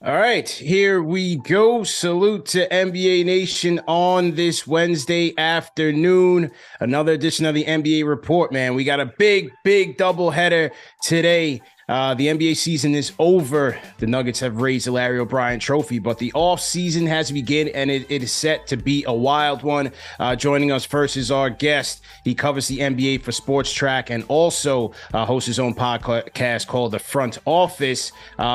All right, here we go. Salute to NBA Nation on this Wednesday afternoon. Another edition of the NBA Report, man. We got a big doubleheader today. The NBA season is over. The Nuggets have raised the Larry O'Brien trophy, but the offseason has begun, and it is set to be a wild one. Joining us first is our guest. He covers the NBA for Sports Track and also hosts his own podcast called The Front Office.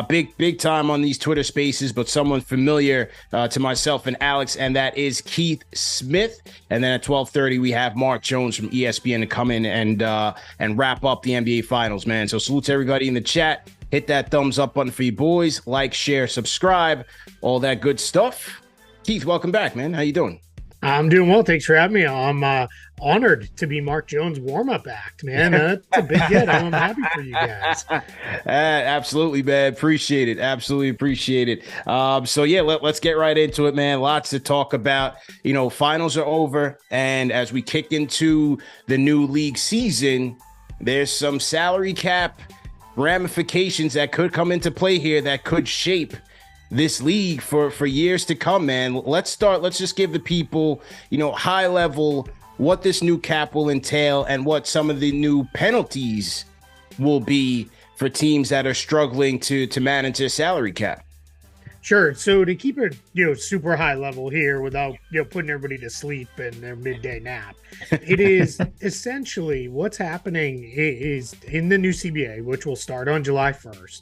Big time on these Twitter spaces, but someone familiar to myself and Alex, and that is Keith Smith. And then at 12:30, we have Mark Jones from ESPN to come in and wrap up the NBA Finals, man. So salute to everybody in the chat. Hit that thumbs up button for you boys. Like, share, subscribe, all that good stuff. Keith, welcome back, man. How you doing? I'm doing well. Thanks for having me. I'm honored to be Mark Jones' warm-up act, man. That's a big get. I'm happy for you guys. Absolutely, man. Appreciate it. Absolutely appreciate it. So yeah, let's get right into it, man. Lots to talk about. You know, finals are over, and as we kick into the new league season, there's some salary cap ramifications that could come into play here that could shape this league for years to come, man. Let's just give the people, high level what this new cap will entail and what some of the new penalties will be for teams that are struggling to manage their salary cap. Sure. So to keep it, super high level here without, putting everybody to sleep in their midday nap, it is essentially what's happening is in the new CBA, which will start on July 1st.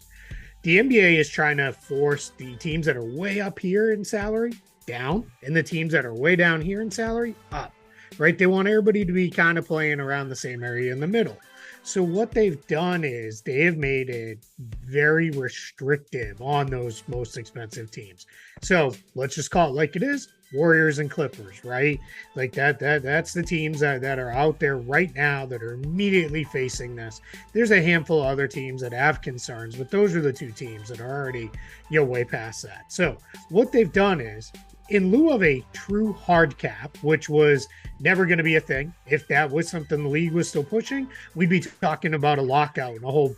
The NBA is trying to force the teams that are way up here in salary down and the teams that are way down here in salary up, right? They want everybody to be kind of playing around the same area in the middle. So what they've done is they have made it very restrictive on those most expensive teams. So let's just call it like it is. Warriors and Clippers, right? Like that's the teams that are out there right now that are immediately facing this. There's a handful of other teams that have concerns, but those are the two teams that are already, way past that. So what they've done is, in lieu of a true hard cap, which was never going to be a thing, if that was something the league was still pushing, we'd be talking about a lockout and a whole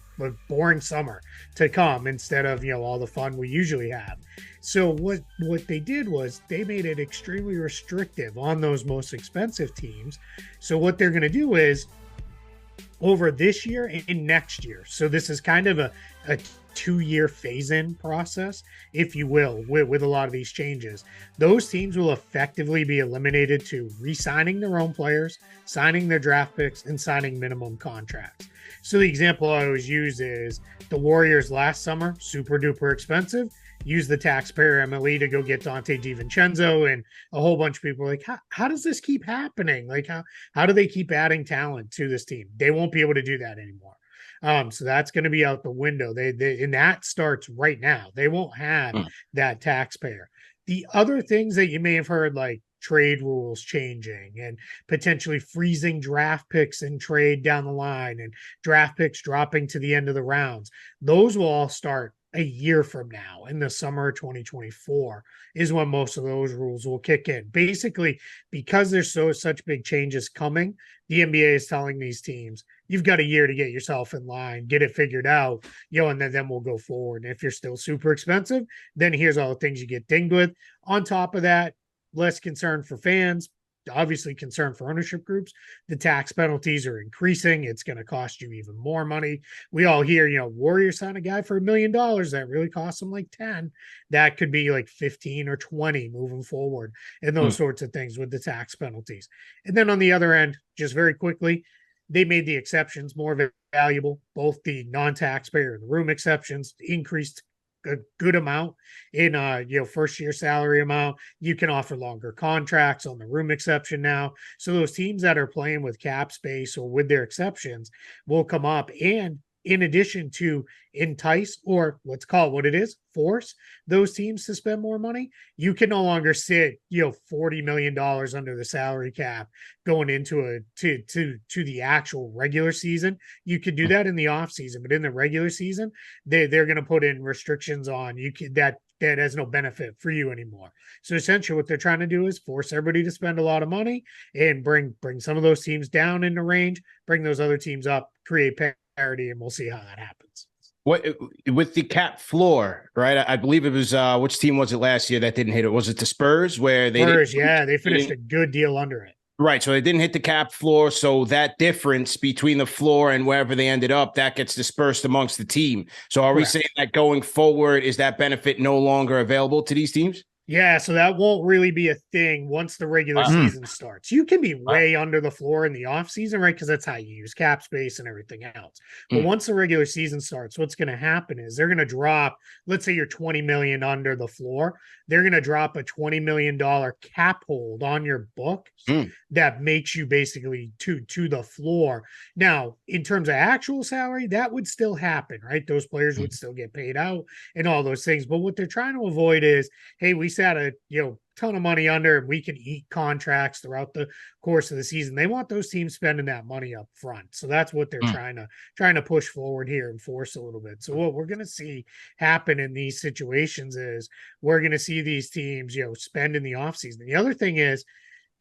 boring summer to come instead of, all the fun we usually have. So what they did was they made it extremely restrictive on those most expensive teams. So what they're going to do is over this year and next year. So this is kind of a 2-year phase-in process, if you will, with a lot of these changes. Those teams will effectively be eliminated to re-signing their own players, signing their draft picks, and signing minimum contracts. So the example I always use is the Warriors last summer, super duper expensive, use the taxpayer MLE to go get Dante DiVincenzo, and a whole bunch of people are like, how does this keep happening? Like, how do they keep adding talent to this team? They won't be able to do that anymore. So that's going to be out the window. They and that starts right now. They won't have that taxpayer. The other things that you may have heard, like trade rules changing and potentially freezing draft picks and trade down the line and draft picks dropping to the end of the rounds, those will all start a year from now in the summer of 2024 is when most of those rules will kick in. Basically, because there's such big changes coming, the NBA is telling these teams, you've got a year to get yourself in line, get it figured out, and then we'll go forward. And if you're still super expensive, then here's all the things you get dinged with. On top of that, less concern for fans, obviously concern for ownership groups. The tax penalties are increasing. It's going to cost you even more money. We all hear, Warriors sign a guy for $1 million. That really costs them like 10. That could be like 15 or 20 moving forward, and those sorts of things with the tax penalties. And then on the other end, just very quickly, they made the exceptions more valuable. Both the non-taxpayer and the room exceptions increased a good amount in first year salary amount. You can offer longer contracts on the room exception now. So those teams that are playing with cap space or with their exceptions will come up, and in addition to entice, or let's call it what it is, force those teams to spend more money, you can no longer sit, $40 million under the salary cap going into to the actual regular season. You could do that in the off season, but in the regular season, they're going to put in restrictions on that has no benefit for you anymore. So essentially what they're trying to do is force everybody to spend a lot of money and bring some of those teams down into range, bring those other teams up, create parity, and we'll see how that happens. What with the cap floor, right? I believe it was which team was it last year that didn't hit it? Was it the Spurs where they didn't? Spurs, yeah, they They finished a didn't good deal under it. right, so they didn't hit the cap floor. So that difference between the floor and wherever they ended up, that gets dispersed amongst the team. So are we saying Correct. that going forward, is that benefit no longer available to these teams? Yeah, so that won't really be a thing once the regular Wow. season starts. You can be Wow. way under the floor in the offseason, right? Because that's how you use cap space and everything else. But Mm, once the regular season starts, what's going to happen is they're going to drop, let's say you're 20 million under the floor, they're going to drop a $20 million cap hold on your books mm, that makes you basically to the floor. Now, in terms of actual salary, that would still happen, right? Those players mm, would still get paid out and all those things. But what they're trying to avoid is, hey, we sat a ton of money under and we can eat contracts throughout the course of the season. They want those teams spending that money up front. So that's what they're mm. trying to push forward here and force a little bit. So what we're going to see happen in these situations is we're going to see these teams, spend in the offseason. The other thing is,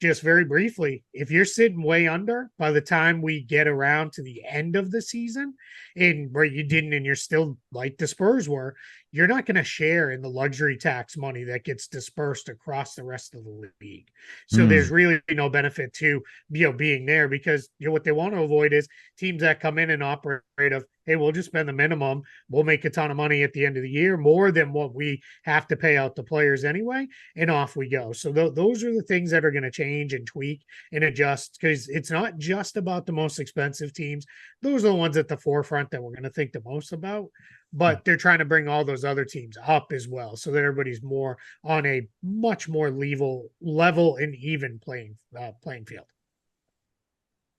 just very briefly, if you're sitting way under by the time we get around to the end of the season, and where you didn't, and you're still like the Spurs were, you're not going to share in the luxury tax money that gets dispersed across the rest of the league. So there's Mm. really no benefit to being there, because what they want to avoid is teams that come in and operate of, hey, we'll just spend the minimum, we'll make a ton of money at the end of the year, more than what we have to pay out the players anyway, and off we go. So those are the things that are going to change and tweak and adjust, because it's not just about the most expensive teams. Those are the ones at the forefront that we're going to think the most about, but they're trying to bring all those other teams up as well, so that everybody's more on a much more level and even playing field.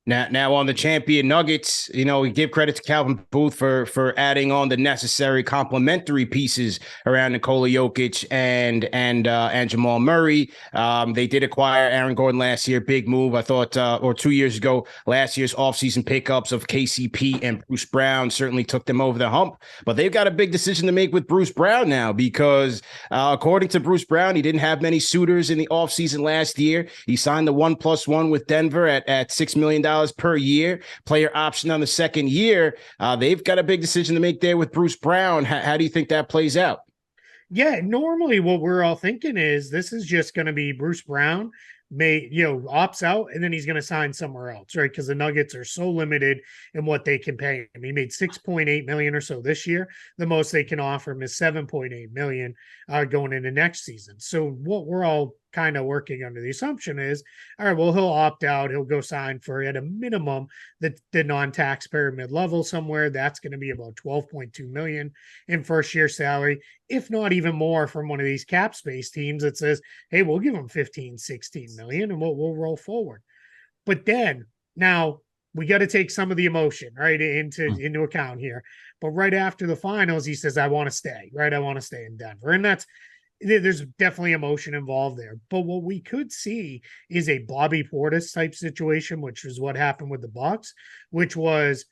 Now on the champion Nuggets, we give credit to Calvin Booth for adding on the necessary complementary pieces around Nikola Jokic and Jamal Murray. They did acquire Aaron Gordon last year, big move. I thought, or 2 years ago, last year's offseason pickups of KCP and Bruce Brown certainly took them over the hump. But they've got a big decision to make with Bruce Brown now, because according to Bruce Brown, he didn't have many suitors in the offseason last year. He signed the 1+1 with Denver at $6 million per year, player option on the second year. They've got a big decision to make there with Bruce Brown. How do you think that plays out? Yeah, normally what we're all thinking is this is just going to be Bruce Brown opts out, and then he's going to sign somewhere else, right? Because the Nuggets are so limited in what they can pay him. He made 6.8 million or so this year. The most they can offer him is 7.8 million going into next season. So what we're all kind of working under the assumption is, all right, well, he'll opt out, he'll go sign for, at a minimum, the non-taxpayer mid-level somewhere. That's going to be about 12.2 million in first year salary, if not even more, from one of these cap space teams that says, hey, we'll give him 15, 16 million and we'll roll forward. But then now we got to take some of the emotion, right, into account here. But right after the finals, he says, I want to stay, right? I want to stay in Denver. And there's definitely emotion involved there. But what we could see is a Bobby Portis type situation, which is what happened with the Bucks, which was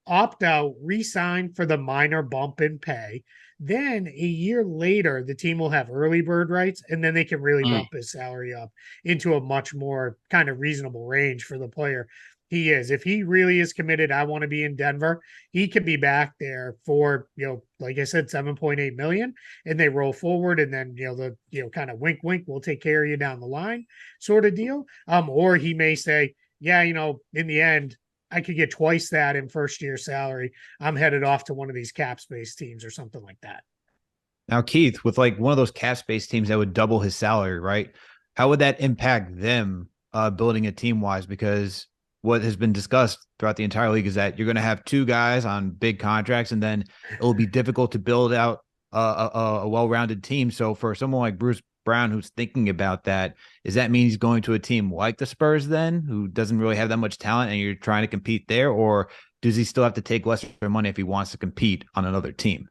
opt out, re-sign for the minor bump in pay. Then a year later, the team will have early bird rights, and then they can really bump his salary up into a much more kind of reasonable range for the player he is. If he really is committed, I want to be in Denver, he could be back there for, like I said, 7.8 million, and they roll forward, and then, kind of wink, wink, we'll take care of you down the line sort of deal. Or he may say, yeah, in the end, I could get twice that in first year salary. I'm headed off to one of these cap space teams or something like that. Now, Keith, with like one of those cap space teams that would double his salary, right? How would that impact them building a team wise? Because what has been discussed throughout the entire league is that you're going to have two guys on big contracts, and then it will be difficult to build out a well-rounded team. So for someone like Bruce Brown, who's thinking about that, does that mean he's going to a team like the Spurs then, who doesn't really have that much talent, and you're trying to compete there? Or does he still have to take less money if he wants to compete on another team?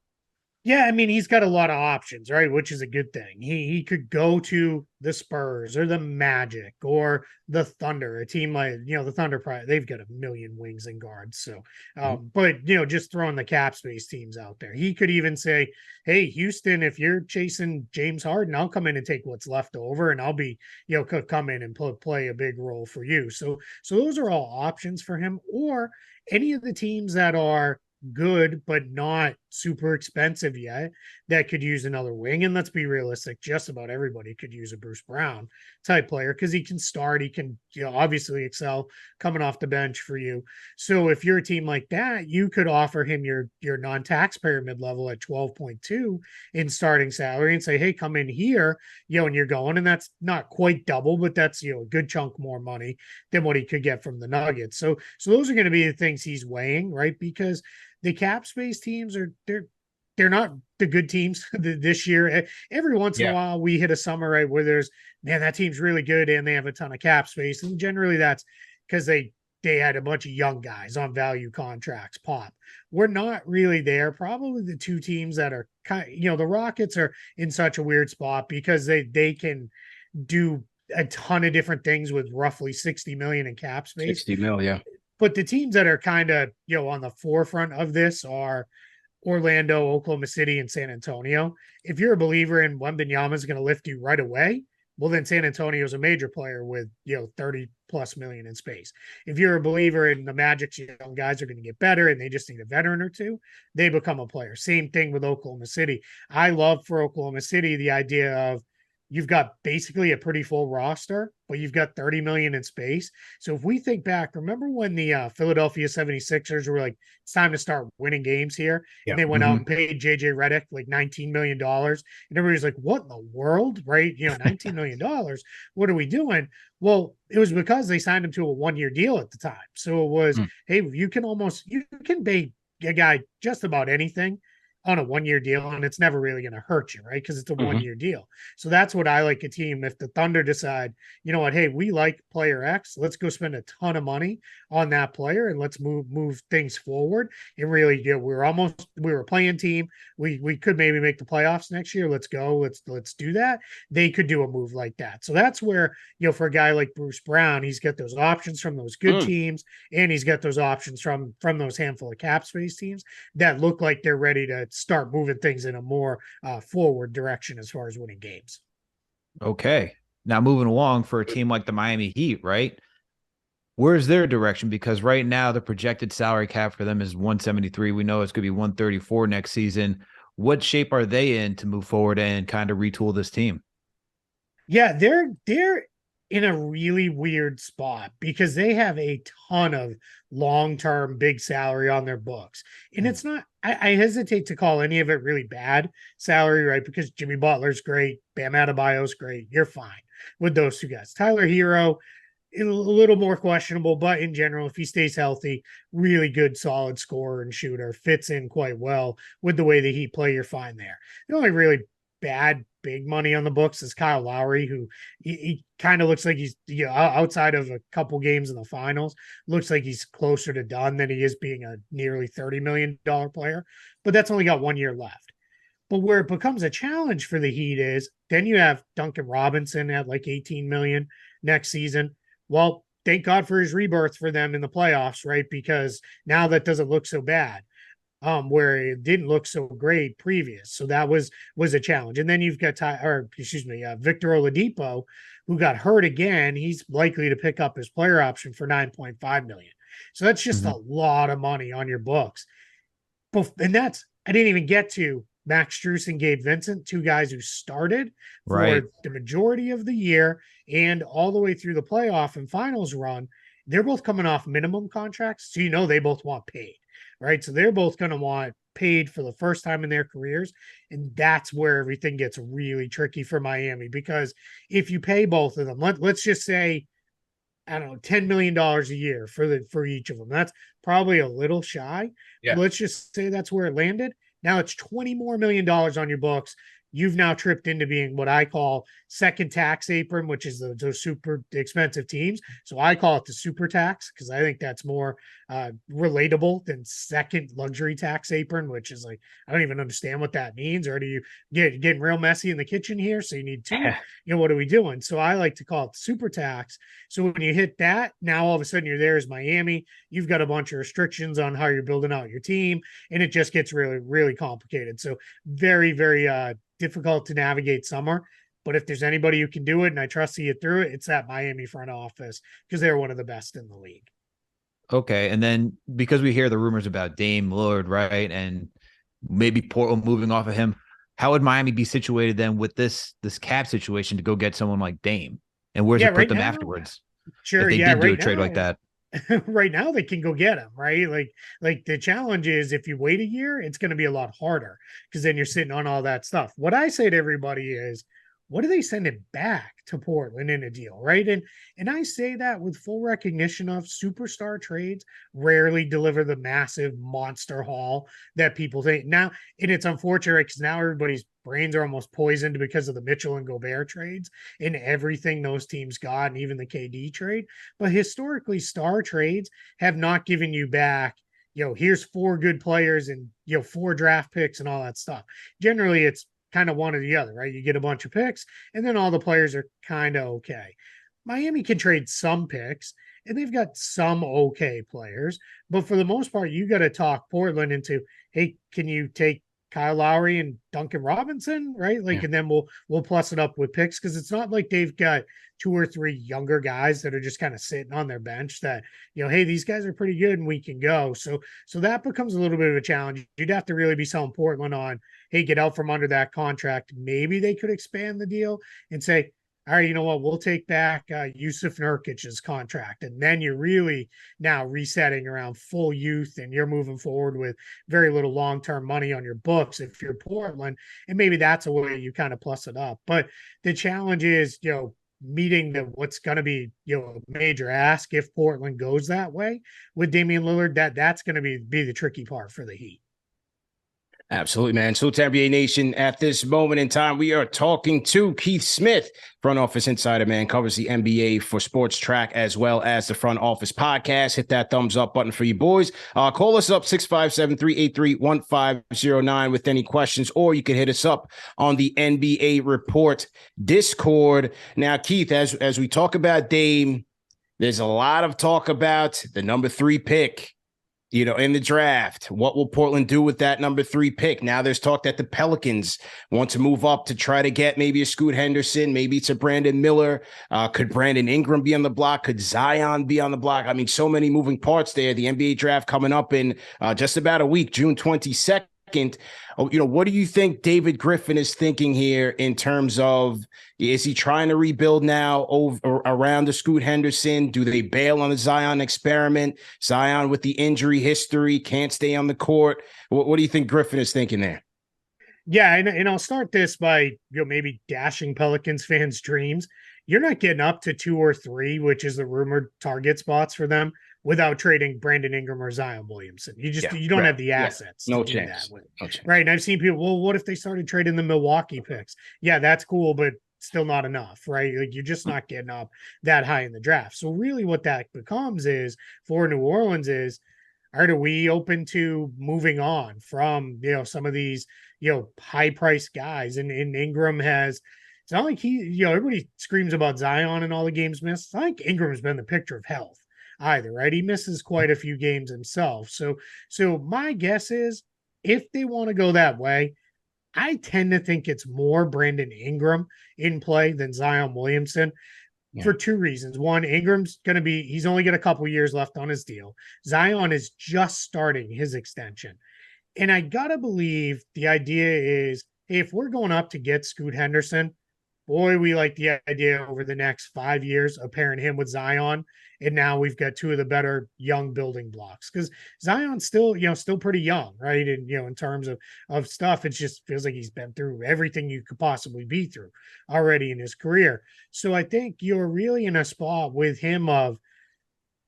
Yeah, I mean, he's got a lot of options, right? Which is a good thing. He could go to the Spurs or the Magic or the Thunder, a team like, the Thunder, probably, they've got a million wings and guards. So, but, just throwing the cap space teams out there. He could even say, hey, Houston, if you're chasing James Harden, I'll come in and take what's left over, and I'll be, could come in and play a big role for you. So those are all options for him. Or any of the teams that are good, but not super expensive yet that could use another wing. And let's be realistic, just about everybody could use a Bruce Brown type player because he can start, he can, obviously excel coming off the bench for you. So if you're a team like that, you could offer him your non-taxpayer mid-level at 12.2 in starting salary and say, hey, come in here, and you're going, and that's not quite double, but that's a good chunk more money than what he could get from the Nuggets. So those are going to be the things he's weighing, right? Because the cap space teams they're not the good teams this year. Every once in a while, we hit a summer, right, where there's, man, that team's really good and they have a ton of cap space. And generally that's because they had a bunch of young guys on value contracts pop. We're not really there. Probably the two teams that are the Rockets are in such a weird spot because they can do a ton of different things with roughly 60 million in cap space. 60 mil, yeah. But the teams that are kind of, on the forefront of this are Orlando, Oklahoma City, and San Antonio. If you're a believer in Wembanyama is going to lift you right away, well, then San Antonio is a major player with, 30 plus million in space. If you're a believer in the Magic's young guys are going to get better and they just need a veteran or two, they become a player. Same thing with Oklahoma City. I love for Oklahoma City the idea of you've got basically a pretty full roster, but you've got 30 million in space. So if we think back, remember when the Philadelphia 76ers were like, it's time to start winning games here. Yeah. And they went out and paid JJ Redick like $19 million. And everybody's like, what in the world? Right. $19 million. What are we doing? Well, it was because they signed him to a 1-year deal at the time. So it was, hey, you can pay a guy just about anything on a 1-year deal, and it's never really going to hurt you, right? Because it's a 1-year deal. So that's what I like a team. If the Thunder decide, you know what, hey, we like player X, let's go spend a ton of money on that player and let's move things forward. It really, we were a playing team. We could maybe make the playoffs next year. Let's go. Let's do that. They could do a move like that. So that's where, for a guy like Bruce Brown, he's got those options from those good teams, and he's got those options from those handful of cap space teams that look like they're ready to start moving things in a more forward direction as far as winning games. Okay. Now moving along for a team like the Miami Heat, right? Where's their direction? Because right now the projected salary cap for them is 173. We know it's going to be 134 next season. What shape are they in to move forward and kind of retool this team? Yeah, they're in a really weird spot because they have a ton of long-term big salary on their books. And it's not, I hesitate to call any of it really bad salary, right? Because Jimmy Butler's great. Bam Adebayo's great. You're fine with those two guys. Tyler Hero, a little more questionable, but in general, if he stays healthy, really good, solid scorer and shooter, fits in quite well with the way that he play. You're fine there. The only really bad big money on the books is Kyle Lowry, who he kind of looks like he's outside of a couple games in the finals, looks like he's closer to done than he is being a nearly $30 million player. But that's only got 1 year left. But where it becomes a challenge for the Heat is then you have Duncan Robinson at like 18 million next season. Well, thank God for his rebirth for them in the playoffs, right? Because now that doesn't look so bad. Where it didn't look so great previous. So that was a challenge. And then you've got Victor Oladipo, who got hurt again. He's likely to pick up his player option for 9.5 million. So that's just a lot of money on your books. And I didn't even get to Max Strus and Gabe Vincent, two guys who started for the majority of the year and all the way through the playoff and finals run. They're both coming off minimum contracts. So they both want paid. Right. So they're both going to want paid for the first time in their careers. And that's where everything gets really tricky for Miami, because if you pay both of them, let's just say, I don't know, $10 million a year for each of them. That's probably a little shy. Yeah. Let's just say that's where it landed. Now it's $20 more million on your books. You've now tripped into being what I call second tax apron, which is those super expensive teams. So I call it the super tax because I think that's more relatable than second luxury tax apron, which is like, I don't even understand what that means. Or do you getting real messy in the kitchen here? So you need two, what are we doing? So I like to call it the super tax. So when you hit that, now all of a sudden you're there as Miami. You've got a bunch of restrictions on how you're building out your team, and it just gets really, really complicated. So very, very difficult to navigate summer. But if there's anybody who can do it, and I trust you through it, it's that Miami front office, because they're one of the best in the league. Okay. And then because we hear the rumors about Dame Lillard, right? And maybe Portland moving off of him. How would Miami be situated then with this cap situation to go get someone like Dame? And where's it put right them now, afterwards? sure, If they yeah, did do right a trade like now. that. Right now they can go get him, right? Like the challenge is if you wait a year, it's going to be a lot harder because then you're sitting on all that stuff. What I say to everybody is, what do they send it back to Portland in a deal, right? And I say that with full recognition of superstar trades rarely deliver the massive monster haul that people think now. And it's unfortunate because now everybody's brains are almost poisoned because of the Mitchell and Gobert trades and everything those teams got, and even the KD trade. But historically, star trades have not given you back, here's 4 good players and, 4 draft picks and all that stuff. Generally, it's kind of one or the other, right? You get a bunch of picks and then all the players are kind of okay. Miami can trade some picks and they've got some okay players, but for the most part, you got to talk Portland into, hey, can you take Kyle Lowry and Duncan Robinson, right? Like, and then we'll plus it up with picks because it's not like they've got 2 or 3 younger guys that are just kind of sitting on their bench that, hey, these guys are pretty good and we can go. So that becomes a little bit of a challenge. You'd have to really be selling Portland on, hey, get out from under that contract. Maybe they could expand the deal and say, all right, you know what? We'll take back Yusuf Nurkic's contract. And then you're really now resetting around full youth and you're moving forward with very little long-term money on your books if you're Portland. And maybe that's a way you kind of plus it up. But the challenge is, meeting what's going to be, a major ask if Portland goes that way with Damian Lillard, that's going to be the tricky part for the Heat. Absolutely, man. So to NBA Nation, at this moment in time, we are talking to Keith Smith, front office insider, man, covers the NBA for Sports Track as well as the Front Office Podcast. Hit that thumbs up button for you boys. Call us up 657-383-1509 with any questions, or you can hit us up on the NBA Report Discord. Now, Keith, as we talk about Dame, there's a lot of talk about the number 3 pick. In the draft, what will Portland do with that number 3 pick? Now there's talk that the Pelicans want to move up to try to get maybe a Scoot Henderson, maybe it's a Brandon Miller. Could Brandon Ingram be on the block? Could Zion be on the block? I mean, so many moving parts there. The NBA draft coming up in just about a week, June 22nd. What do you think David Griffin is thinking here in terms of, is he trying to rebuild now around the Scoot Henderson? Do they bail on the Zion experiment? Zion with the injury history can't stay on the court. What do you think Griffin is thinking there? Yeah, and I'll start this by maybe dashing Pelicans fans' dreams. You're not getting up to 2 or 3, which is the rumored target spots for them, without trading Brandon Ingram or Zion Williamson. You don't have the assets. No to chance. do that with. No chance. Right. And I've seen people, well, what if they started trading the Milwaukee picks? Yeah, that's cool, but still not enough, right? Like you're just not getting up that high in the draft. So really what that becomes is for New Orleans is, are we open to moving on from, some of these, high priced guys? And Ingram has, it's not like he, everybody screams about Zion and all the games missed. I think Ingram's been the picture of health either, right? He misses quite a few games himself. So my guess is if they want to go that way, I tend to think it's more Brandon Ingram in play than Zion Williamson for 2 reasons. One, Ingram's going to he's only got a couple years left on his deal. Zion is just starting his extension. And I got to believe the idea is, hey, if we're going up to get Scoot Henderson, boy, we like the idea over the next 5 years of pairing him with Zion. And now we've got 2 of the better young building blocks because Zion's still pretty young, right? And, in terms of stuff, it just feels like he's been through everything you could possibly be through already in his career. So I think you're really in a spot with him of,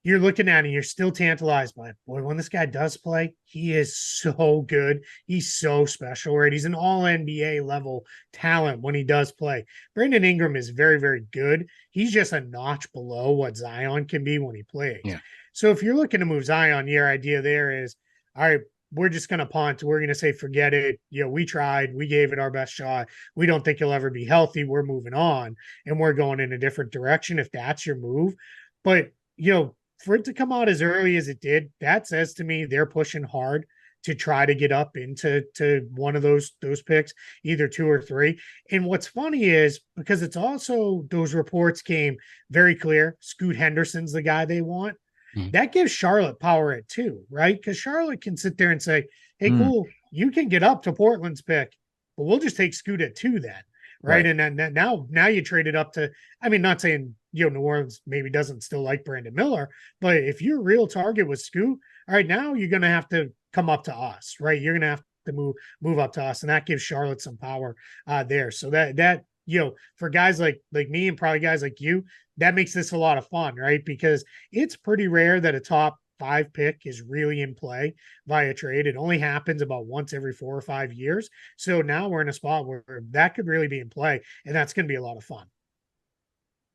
you're looking at it, you're still tantalized by it. Boy, when this guy does play, he is so good. He's so special, right? He's an all NBA level talent when he does play. Brandon Ingram is very, very good. He's just a notch below what Zion can be when he plays. Yeah. So if you're looking to move Zion, your idea there is, all right, we're just going to punt. We're going to say, forget it. We tried. We gave it our best shot. We don't think he'll ever be healthy. We're moving on and we're going in a different direction if that's your move. But, for it to come out as early as it did, that says to me they're pushing hard to try to get up into one of those picks, either 2 or 3. And what's funny is because it's also those reports came very clear. Scoot Henderson's the guy they want. That gives Charlotte power at 2, right? Because Charlotte can sit there and say, hey, cool, you can get up to Portland's pick, but we'll just take Scoot at 2 then. Right. And then now you trade it up to, I mean, not saying, New Orleans maybe doesn't still like Brandon Miller, but if your real target was Scoot, all right, now you're going to have to come up to us, right? You're going to have to move up to us. And that gives Charlotte some power there. So that, for guys like me and probably guys like you, that makes this a lot of fun, right? Because it's pretty rare that a top 5 pick is really in play via trade. It only happens about once every 4 or 5 years. So now we're in a spot where that could really be in play, and that's going to be a lot of fun.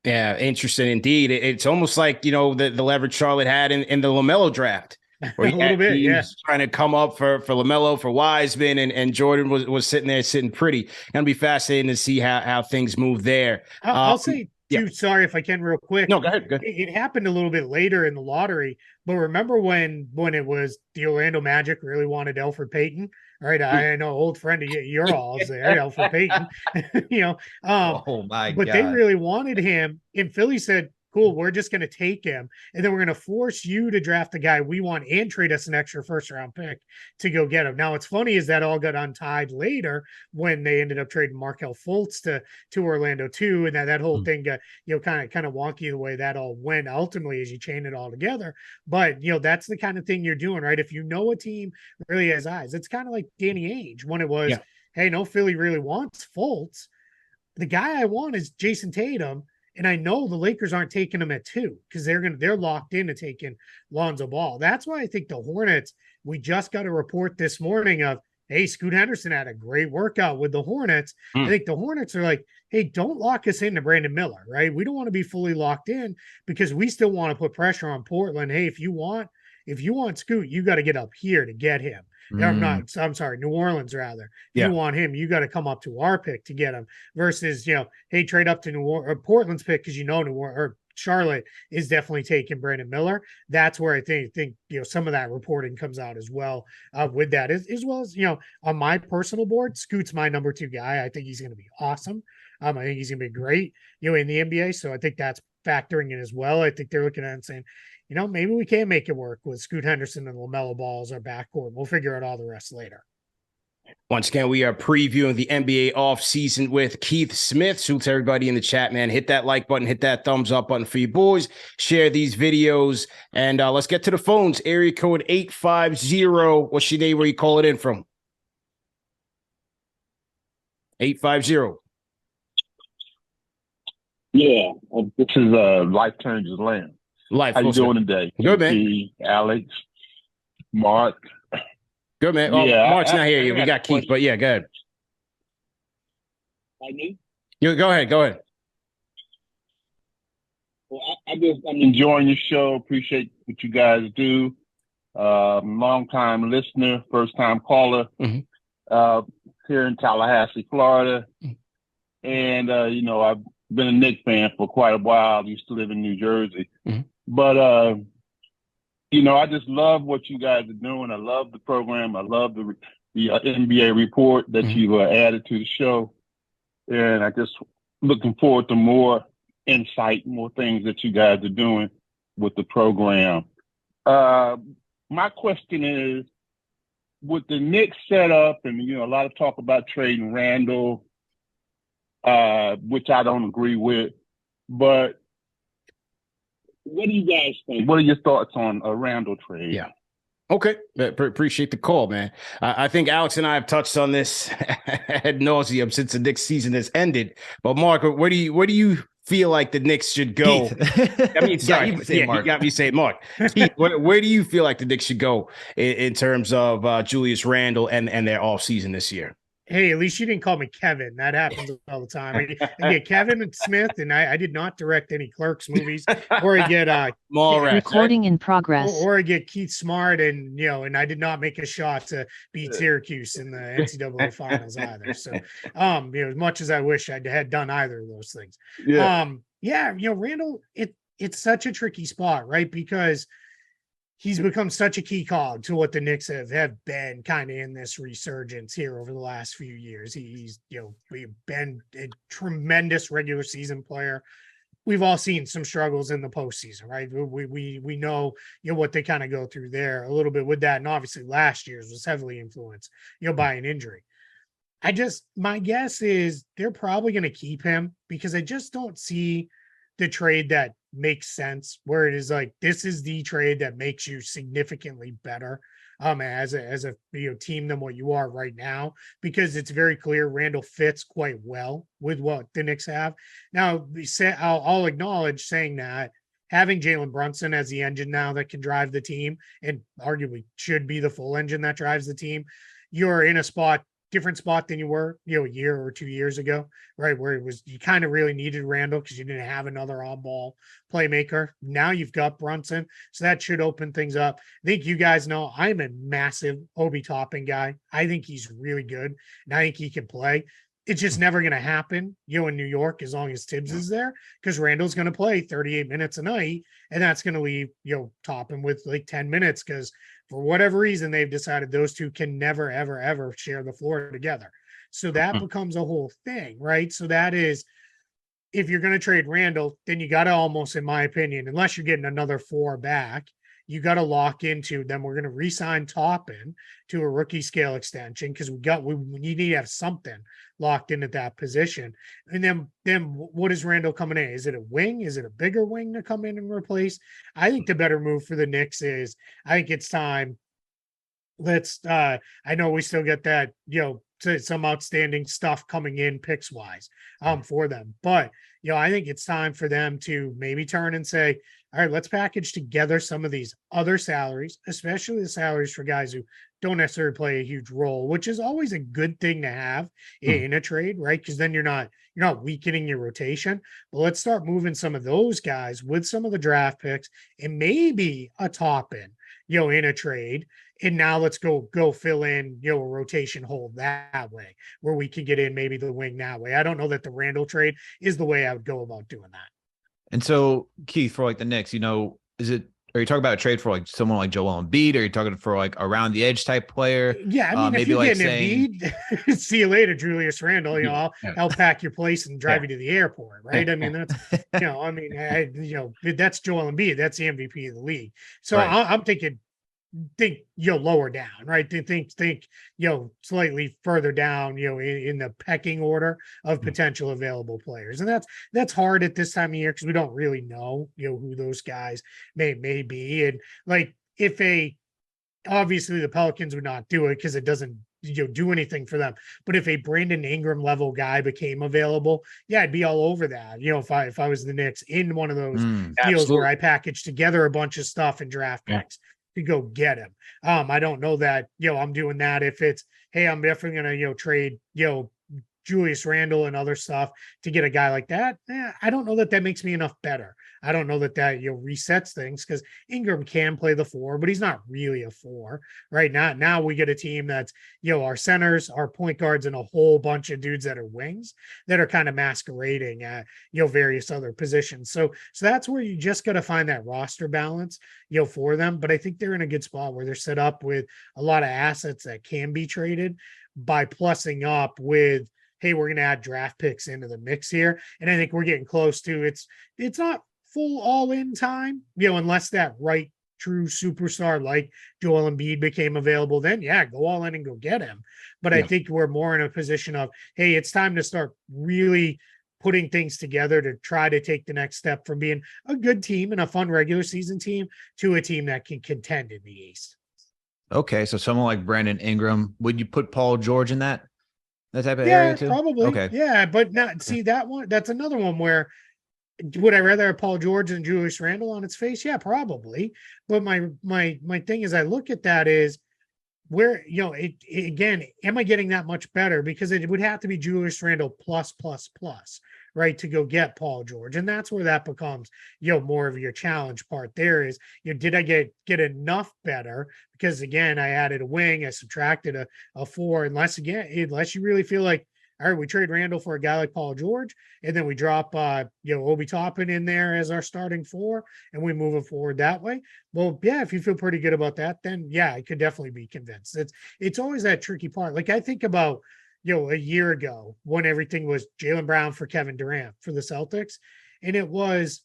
Yeah, interesting indeed. It's almost like, the leverage Charlotte had in the LaMelo draft. Where a little bit, yeah. Trying to come up for LaMelo, for Wiseman, and Jordan was sitting there sitting pretty. Gonna be fascinating to see how things move there. I'll say too, sorry if I can real quick. No, go ahead. It happened a little bit later in the lottery, but remember when it was the Orlando Magic really wanted Elfrid Payton? All right, I know, old friend of your all's there, Elfrid Payton. Oh my God! But they really wanted him, and Philly said, "Cool, we're just going to take him, and then we're going to force you to draft the guy we want and trade us an extra first-round pick to go get him." Now, what's funny is that all got untied later when they ended up trading Markelle Fultz to Orlando too, and that whole thing got kind of wonky the way that all went ultimately as you chain it all together. But that's the kind of thing you're doing, right? If you know a team really has eyes, it's kind of like Danny Ainge when it was, hey, no, Philly really wants Fultz. The guy I want is Jason Tatum. And I know the Lakers aren't taking him at 2 because they're locked into taking Lonzo Ball. That's why I think the Hornets, we just got a report this morning of, hey, Scoot Henderson had a great workout with the Hornets. I think the Hornets are like, hey, don't lock us into Brandon Miller, right? We don't want to be fully locked in because we still want to put pressure on Portland. Hey, if you want Scoot, you got to get up here to get him. I'm sorry, New Orleans rather. If you want him, you got to come up to our pick to get him versus, hey, trade up to Portland's pick because Charlotte is definitely taking Brandon Miller. That's where I think some of that reporting comes out as well with that, as well as on my personal board, Scoot's my number 2 guy. I think he's going to be awesome. I think he's going to be great, in the NBA. So I think that's factoring in as well. I think they're looking at it and saying, maybe we can make it work with Scoot Henderson and LaMelo Ball as our backcourt. We'll figure out all the rest later. Once again, we are previewing the NBA offseason with Keith Smith. Salute to everybody in the chat, man. Hit that like button, hit that thumbs up button for you boys. Share these videos, and let's get to the phones. Area code 850. What's your name? Where you call it in from? 850. Yeah, this is Life Changes Land. Life. How you doing today? Good, man. Alex, Mark. Good, man. Oh, yeah, Mark's not here. We got Keith, but yeah, go ahead. I knew. Go ahead. Well, I'm enjoying your show. Appreciate what you guys do. Long time listener, first time caller. Here in Tallahassee, Florida, and I've been a Knicks fan for quite a while. I used to live in New Jersey, but I just love what you guys are doing. I love the program. I love the NBA report that you added to the show, and I just looking forward to more insight, more things that you guys are doing with the program. My question is, with the Knicks set up, and a lot of talk about trading Randall, which I don't agree with, but what do you guys think? What are your thoughts on a Randall trade? Yeah. Okay. Appreciate the call, man. I think Alex and I have touched on this ad nauseum since the Knicks season has ended. But Mark, where do you feel like the Knicks should go? I mean, sorry, you got me saying Mark. Keith, where do you feel like the Knicks should go in terms of Julius Randle and their offseason this year? Hey, at least you didn't call me Kevin. That happens all the time. I get Kevin and Smith, and I did not direct any Clerks movies, or I get recording in progress, or I get Keith Smart, and and I did not make a shot to beat Syracuse in the NCAA finals either. So, as much as I wish I had done either of those things, Randall, it's such a tricky spot, right? Because he's become such a key cog to what the Knicks have been kind of in this resurgence here over the last few years. He's been a tremendous regular season player, we've all seen some struggles in the postseason, right? We know, what they kind of go through there a little bit with that. And obviously last year's was heavily influenced, by an injury. My guess is they're probably going to keep him because I just don't see the trade that makes sense where it is like, this is the trade that makes you significantly better as a team than what you are right now, because it's very clear Randall fits quite well with what the Knicks have. Now, I'll acknowledge saying that having Jalen Brunson as the engine now that can drive the team and arguably should be the full engine that drives the team, you're in a different spot than you were, a year or 2 years ago, right? Where you kind of really needed Randall because you didn't have another on-ball playmaker. Now you've got Brunson, so that should open things up. I think you guys know I'm a massive Obi Toppin guy. I think he's really good, and I think he can play. It's just never going to happen, in New York as long as Tibbs is there, because Randall's going to play 38 minutes a night, and that's going to leave, Toppin with like 10 minutes because for whatever reason, they've decided those two can never, ever, ever share the floor together. So that becomes a whole thing, right? So that is, if you're going to trade Randall, then you got to almost, in my opinion, unless you're getting another 4 back, you got to lock into, then we're going to re-sign Toppin to a rookie scale extension because we need to have something locked in at that position. And then what is Randall coming in? Is it a wing? Is it a bigger wing to come in and replace? I think the better move for the Knicks is, I think it's time. I know we still get that, some outstanding stuff coming in picks wise for them. But, I think it's time for them to maybe turn and say, all right, let's package together some of these other salaries, especially the salaries for guys who don't necessarily play a huge role, which is always a good thing to have in a trade, right? Because then you're not weakening your rotation. But let's start moving some of those guys with some of the draft picks and maybe a Toppin, in a trade. And now let's go fill in, a rotation hole that way where we can get in maybe the wing that way. I don't know that the Randall trade is the way I would go about doing that. And so, Keith, for like the Knicks, are you talking about a trade for like someone like Joel Embiid? Or are you talking for like around the edge type player? Yeah, I mean, maybe if you're like getting Embiid, see you later, Julius Randle. I'll pack your place and drive you to the airport, right? I mean, that's that's Joel Embiid. That's the MVP of the league. So right. I'm thinking lower down, right? Think slightly further down, in the pecking order of potential available players. And that's hard at this time of year because we don't really know, who those guys may be. And like obviously the Pelicans would not do it because it doesn't do anything for them. But if a Brandon Ingram level guy became available, I'd be all over that. If I was the Knicks in one of those deals where I packaged together a bunch of stuff and draft picks to go get him. I don't know that, I'm doing that if it's, hey, I'm definitely going to, trade, Julius Randle and other stuff to get a guy like that. I don't know that makes me enough better. I don't know that resets things because Ingram can play the 4, but he's not really a 4 right now. Now we get a team that's, our centers, our point guards, and a whole bunch of dudes that are wings that are kind of masquerading at, various other positions. So that's where you just got to find that roster balance, for them. But I think they're in a good spot where they're set up with a lot of assets that can be traded by plussing up with, hey, we're going to add draft picks into the mix here. And I think we're getting close to it's not full all in time, unless that right true superstar like Joel Embiid became available, then go all in and go get him. But I think we're more in a position of, hey, it's time to start really putting things together to try to take the next step from being a good team and a fun regular season team to a team that can contend in the East. Okay. So someone like Brandon Ingram, would you put Paul George in that type of area too? Probably. Okay. Yeah, but not see that one. That's another one where would I rather have Paul George and Julius Randle on its face? Yeah, probably. But my thing is, I look at that is where, again, am I getting that much better? Because it would have to be Julius Randle plus, right, to go get Paul George. And that's where that becomes, more of your challenge part there is, did I get enough better? Because again, I added a wing, I subtracted a 4, unless you really feel like, all right, we trade Randall for a guy like Paul George, and then we drop, Obi Toppin in there as our starting 4, and we move it forward that way. Well, if you feel pretty good about that, then I could definitely be convinced. It's always that tricky part. Like I think about, a year ago when everything was Jaylen Brown for Kevin Durant for the Celtics. And it was,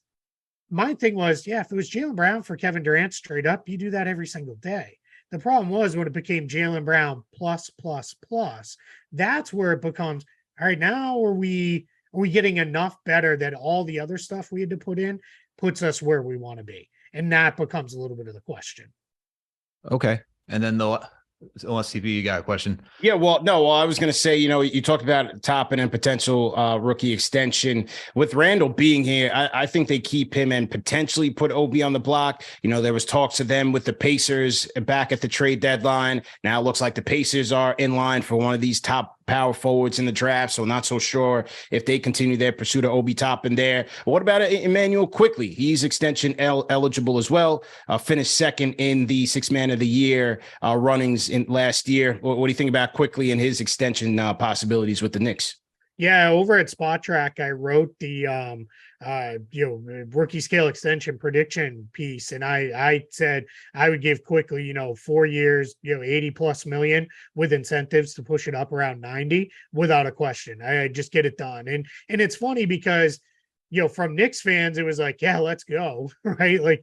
my thing was, yeah, if it was Jaylen Brown for Kevin Durant straight up, you do that every single day. The problem was when it became Jaylen Brown plus, plus, plus, that's where it becomes, all right, now are we getting enough better that all the other stuff we had to put in puts us where we want to be? And that becomes a little bit of the question. Okay. And then unless CP, you got a question? Yeah, well, no, I was going to say, you talked about Toppin and potential rookie extension with Randall being here. I think they keep him and potentially put Obi on the block. There was talks of them with the Pacers back at the trade deadline. Now it looks like the Pacers are in line for one of these top power forwards in the draft, so not so sure if they continue their pursuit of Obi Toppin there. But what about Emmanuel Quickly? He's extension eligible as well. Finished second in the Sixth Man of the Year runnings in last year. What do you think about Quickly and his extension possibilities with the Knicks? Yeah, over at Spot Track, I wrote the rookie scale extension prediction piece, and I said I would give Quickly 4 years, 80 plus million with incentives to push it up around 90 without a question. I just get it done. And it's funny because from Knicks fans, it was like, yeah, let's go, right?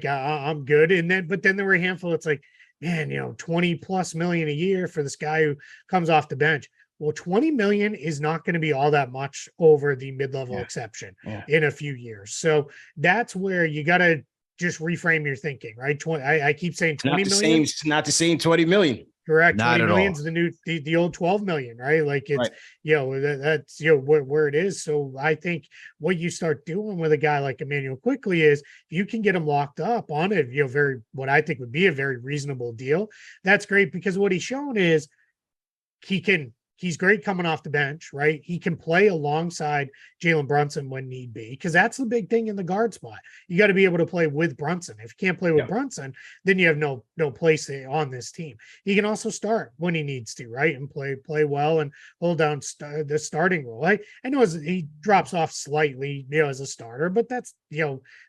I'm good. But then there were a handful. It's like, man, 20 plus million a year for this guy who comes off the bench. Well, 20 million is not going to be all that much over the mid-level exception in a few years. So that's where you got to just reframe your thinking, right? I keep saying 20 million. Not the same 20 million. Correct. Not 20 million is the new, the old 12 million, right? Like it's, right. That's, where it is. So I think what you start doing with a guy like Emmanuel Quickly is if you can get him locked up on a, what I think would be a very reasonable deal. That's great because what he's shown is he's great coming off the bench, right? He can play alongside Jalen Brunson when need be, because that's the big thing in the guard spot. You got to be able to play with Brunson. If you can't play with Brunson, then you have no place on this team. He can also start when he needs to, right? And play well and hold down the starting role. I know he drops off slightly, as a starter, but that's,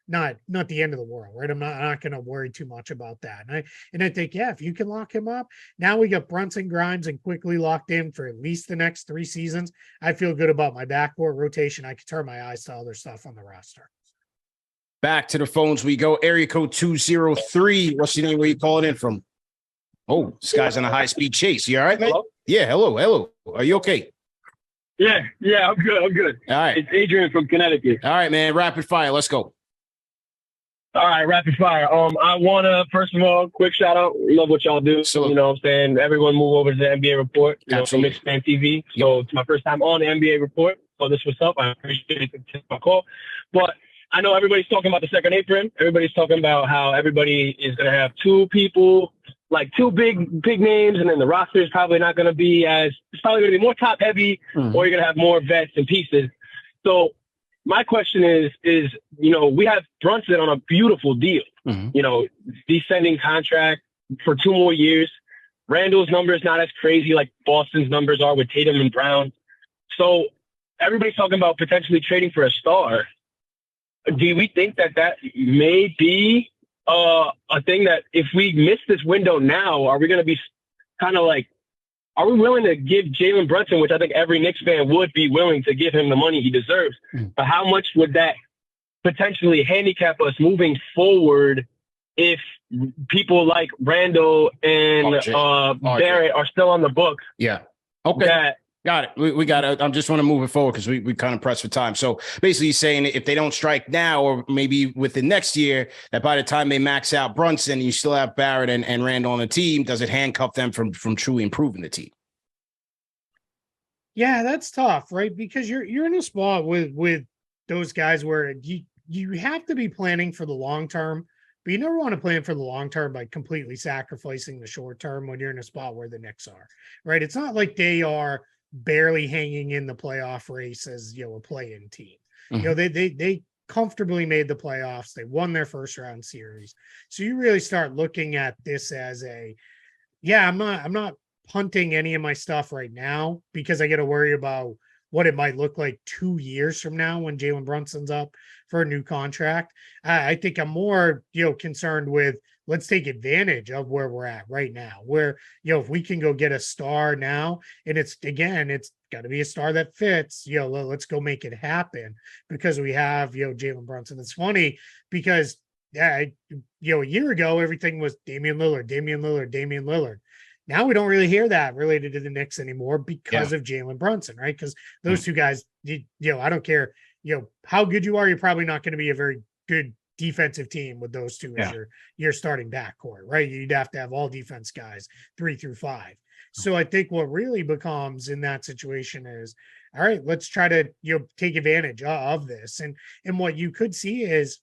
not the end of the world, right? I'm not going to worry too much about that. And I think, if you can lock him up, now we got Brunson, Grimes, and Quickly locked in for at least the next 3 seasons. I feel good about my backcourt rotation. I could turn my eyes to other stuff on the roster. Back to the phones we go. Area code 203. What's your name? Where you calling in from? Oh, this guy's on a high-speed chase. You all right, mate? Hello? Yeah, hello. Are you okay? Yeah, I'm good. All right. It's Adrian from Connecticut. All right, man. Rapid fire. Let's go. All right, rapid fire. I want to, first of all, quick shout out. Love what y'all do. Absolutely. You know what I'm saying? Everyone move over to the NBA Report, from Absolutely. Knicks Fan TV. So it's my first time on the NBA Report. So this was up. I appreciate my call. But I know everybody's talking about the second apron. Everybody's talking about how everybody is going to have 2 people, like 2 big names, and then the roster is probably not going to be it's probably going to be more top heavy, or you're going to have more vets and pieces. So my question is, we have Brunson on a beautiful deal, descending contract for 2 more years. Randall's number is not as crazy like Boston's numbers are with Tatum and Brown. So everybody's talking about potentially trading for a star. Do we think that may be a thing that if we miss this window now, are we going to be kind of like, are we willing to give Jalen Brunson, which I think every Knicks fan would be willing to give him the money he deserves, but how much would that potentially handicap us moving forward if people like Randall and Barrett are still on the books? Yeah. Okay. Got it. We got it. I just want to move it forward because we kind of pressed for time. So basically saying if they don't strike now or maybe within next year, that by the time they max out Brunson, you still have Barrett and Randall on the team, does it handcuff them from truly improving the team? Yeah, that's tough, right? Because you're in a spot with those guys where you have to be planning for the long term, but you never want to plan for the long term by completely sacrificing the short term when you're in a spot where the Knicks are, right? It's not like they are barely hanging in the playoff race as a play-in team. They comfortably made the playoffs. They won their first round series. So you really start looking at this as I'm not punting any of my stuff right now because I got to worry about what it might look like 2 years from now when Jalen Brunson's up for a new contract. I think I'm more, concerned with let's take advantage of where we're at right now, where, if we can go get a star now, and it's got to be a star that fits. Let's go make it happen because we have, Jalen Brunson. It's funny because, a year ago, everything was Damian Lillard, Damian Lillard, Damian Lillard. Now we don't really hear that related to the Knicks anymore because of Jalen Brunson, right? Because those two guys, I don't care, how good you are, you're probably not going to be a very good defensive team with those two as your starting backcourt, right? You'd have to have all defense guys 3 through 5. So I think what really becomes in that situation is, all right, let's try to, take advantage of this. And what you could see is,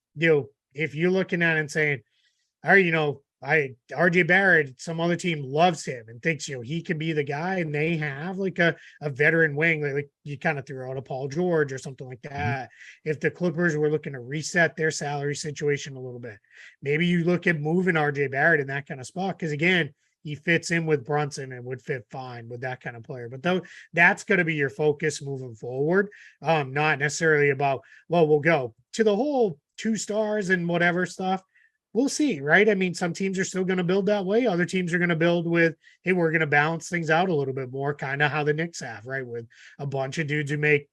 if you're looking at it and saying, all right, RJ Barrett, some other team loves him and thinks, he can be the guy, and they have like a veteran wing, like you kind of threw out a Paul George or something like that. If the Clippers were looking to reset their salary situation a little bit, maybe you look at moving RJ Barrett in that kind of spot. Cause again, he fits in with Brunson and would fit fine with that kind of player. But though that's going to be your focus moving forward. Not necessarily about, well, we'll go to the whole 2 stars and whatever stuff. We'll see, right? I mean, some teams are still going to build that way. Other teams are going to build with, hey, we're going to balance things out a little bit more, kind of how the Knicks have, right? With a bunch of dudes who make,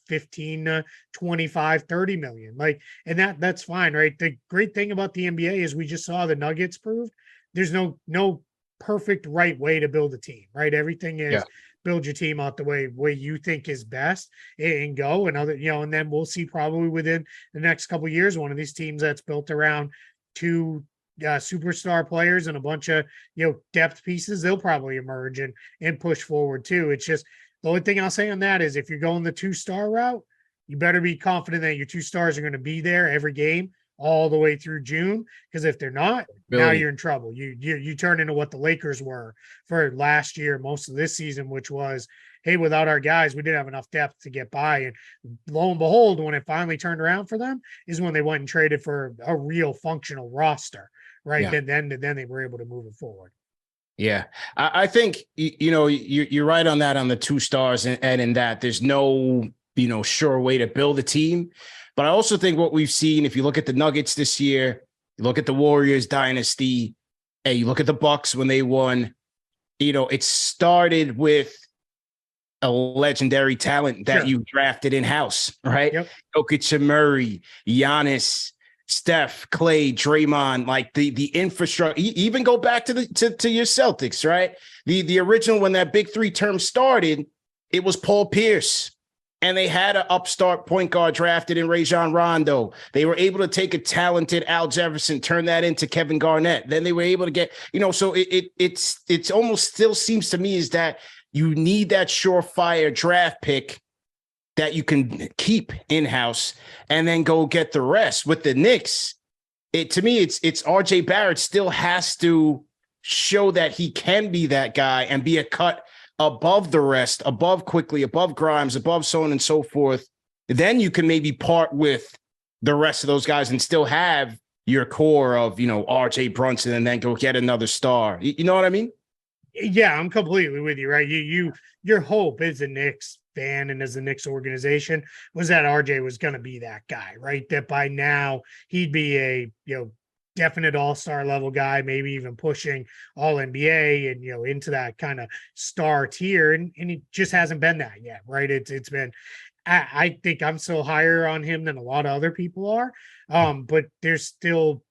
15, 25, 30 million. Like, and that's fine, right? The great thing about the NBA is we just saw the Nuggets proved there's no perfect right way to build a team, right? Everything is build your team out the way you think is best and go. And other, and then we'll see probably within the next couple of years, one of these teams that's built around 2 superstar players and a bunch of depth pieces, they'll probably emerge and push forward too. It's just the only thing I'll say on that is if you're going the 2-star route, you better be confident that your 2 stars are going to be there every game all the way through June. Because if they're not, now you're in trouble. You turn into what the Lakers were for last year, most of this season, which was, hey, without our guys, we didn't have enough depth to get by. And lo and behold, when it finally turned around for them is when they went and traded for a real functional roster, right? Yeah. Then they were able to move it forward. Yeah, I think, you're right on that, on the 2 stars and in that there's no, sure way to build a team. But I also think what we've seen, if you look at the Nuggets this year, you look at the Warriors dynasty, and you look at the Bucks when they won, it started with a legendary talent that you drafted in-house, right? Yep. Jokic, Murray, Giannis, Steph, Clay, Draymond, like the infrastructure. Even go back to your Celtics, right? The original, when that big 3 term started, it was Paul Pierce. And they had an upstart point guard drafted in Rajon Rondo. They were able to take a talented Al Jefferson, turn that into Kevin Garnett. Then they were able to get, so it's almost still seems to me is that you need that surefire draft pick that you can keep in-house and then go get the rest. With the Knicks, to me, it's RJ Barrett still has to show that he can be that guy and be a cut above the rest, above Quickly, above Grimes, above so on and so forth. Then you can maybe part with the rest of those guys and still have your core of, RJ Brunson, and then go get another star. You know what I mean? Yeah, I'm completely with you, right? Your hope as a Knicks fan and as a Knicks organization was that RJ was going to be that guy, right? That by now he'd be a, definite all-star level guy, maybe even pushing all NBA and, into that kind of star tier. And he just hasn't been that yet, right? It's been, I think I'm still higher on him than a lot of other people are. But there's still,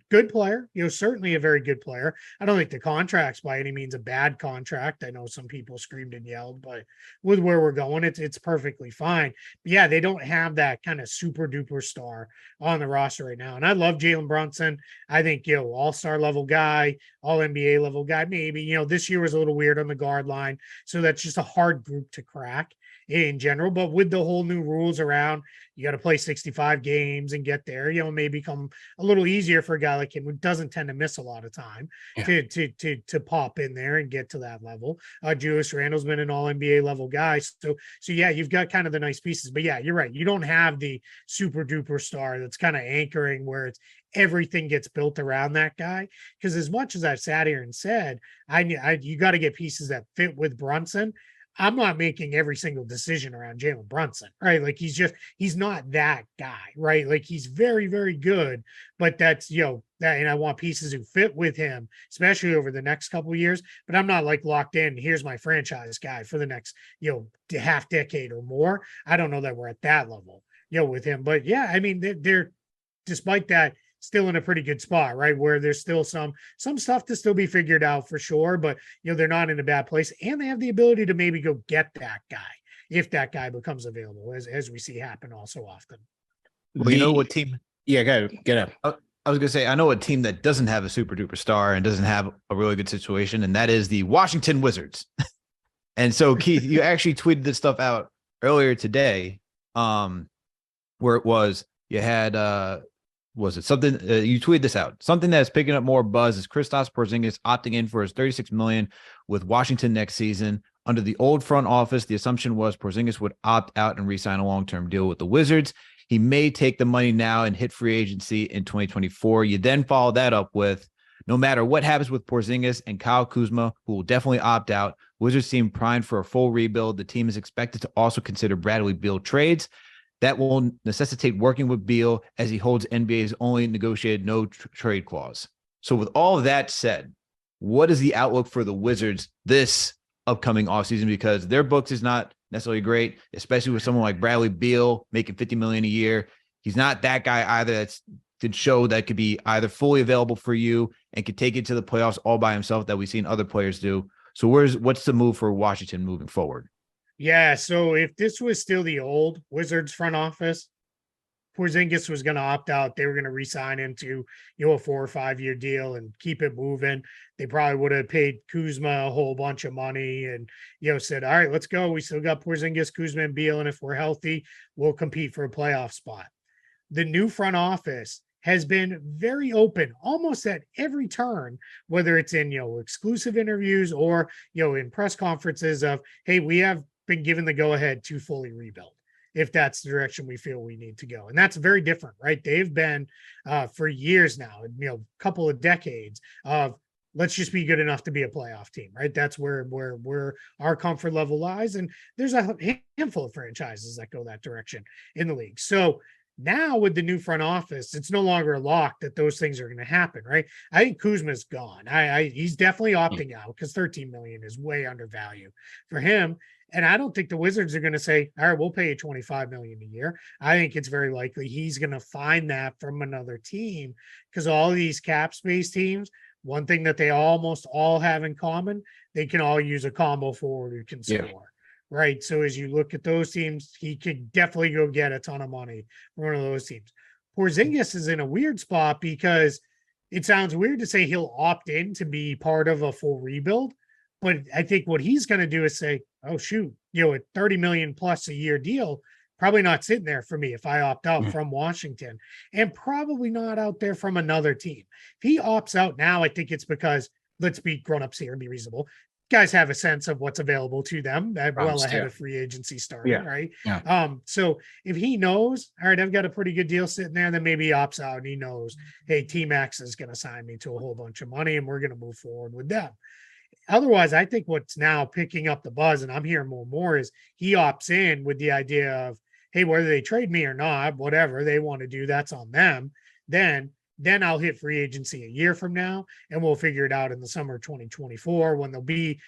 good player, certainly a very good player. I don't think the contract's by any means a bad contract. I know some people screamed and yelled, but with where we're going, it's perfectly fine. But yeah, they don't have that kind of super duper star on the roster right now. And I love Jalen Brunson. I think, all-star level guy, all NBA level guy, maybe, this year was a little weird on the guard line. So that's just a hard group to crack in general. But with the whole new rules around, you got to play 65 games and get there, it may become a little easier for a guy like him who doesn't tend to miss a lot of time to pop in there and get to that level. Julius Randle's been an all NBA level guy. So yeah, you've got kind of the nice pieces, but yeah, you're right. You don't have the super duper star that's kind of anchoring where it's everything gets built around that guy. Because as much as I've sat here and said, you got to get pieces that fit with Brunson, I'm not making every single decision around Jalen Brunson, right? Like he's not that guy, right? Like he's very, very good, but that's, that, and I want pieces who fit with him, especially over the next couple of years, but I'm not like locked in. Here's my franchise guy for the next, half decade or more. I don't know that we're at that level, with him, but yeah, I mean, they're despite that, still in a pretty good spot, right? Where there's still some stuff to still be figured out for sure, but they're not in a bad place, and they have the ability to maybe go get that guy if that guy becomes available, as we see happen all so often. Well, you know what team? Yeah, get up. I was gonna say, I know a team that doesn't have a super duper star and doesn't have a really good situation, and that is the Washington Wizards. And so, Keith, you actually tweeted this stuff out earlier today, where it was you had was it something you tweeted this out? Something that's picking up more buzz is Kristaps Porzingis opting in for his $36 million with Washington next season. Under the old front office, the assumption was Porzingis would opt out and re-sign a long-term deal with the Wizards. He may take the money now and hit free agency in 2024. You then follow that up with, no matter what happens with Porzingis and Kyle Kuzma, who will definitely opt out, Wizards seem primed for a full rebuild. The team is expected to also consider Bradley Beal trades. That will necessitate working with Beal as he holds NBA's only negotiated no trade clause. So with all of that said, what is the outlook for the Wizards this upcoming offseason? Because their books is not necessarily great, especially with someone like Bradley Beal making $50 million a year. He's not that guy either that's could show that could be either fully available for you and could take it to the playoffs all by himself that we've seen other players do. So what's the move for Washington moving forward? Yeah, so if this was still the old Wizards front office, Porzingis was going to opt out. They were going to re-sign him to, a 4 or 5 year deal and keep it moving. They probably would have paid Kuzma a whole bunch of money and, said, all right, let's go. We still got Porzingis, Kuzma, and Beal, and if we're healthy, we'll compete for a playoff spot. The new front office has been very open almost at every turn, whether it's in, exclusive interviews or, in press conferences of, hey, we have been given the go-ahead to fully rebuild if that's the direction we feel we need to go. And that's very different, right? They've been for years now, a couple of decades of let's just be good enough to be a playoff team, right? That's where our comfort level lies. And there's a handful of franchises that go that direction in the league. So now with the new front office, it's no longer a lock that those things are going to happen, right? I think Kuzma's gone. He's definitely opting out because $13 million is way undervalued for him. And I don't think the Wizards are going to say, all right, we'll pay you $25 million a year. I think it's very likely he's going to find that from another team because all of these cap space teams, one thing that they almost all have in common, they can all use a combo forward who can score, right? So as you look at those teams, he could definitely go get a ton of money from one of those teams. Porzingis is in a weird spot because it sounds weird to say he'll opt in to be part of a full rebuild. But I think what he's going to do is say, oh, shoot, a 30 million plus a year deal, probably not sitting there for me if I opt out from Washington, and probably not out there from another team. If he opts out now, I think it's because, let's be grown-ups here and be reasonable. Guys have a sense of what's available to them well ahead of free agency starting, right? Yeah. So if he knows, all right, I've got a pretty good deal sitting there, then maybe he opts out and he knows, hey, Team X is going to sign me to a whole bunch of money and we're going to move forward with them. Otherwise, I think what's now picking up the buzz, and I'm hearing more and more, is he opts in with the idea of, hey, whether they trade me or not, whatever they want to do, that's on them. Then I'll hit free agency a year from now, and we'll figure it out in the summer of 2024 when there'll be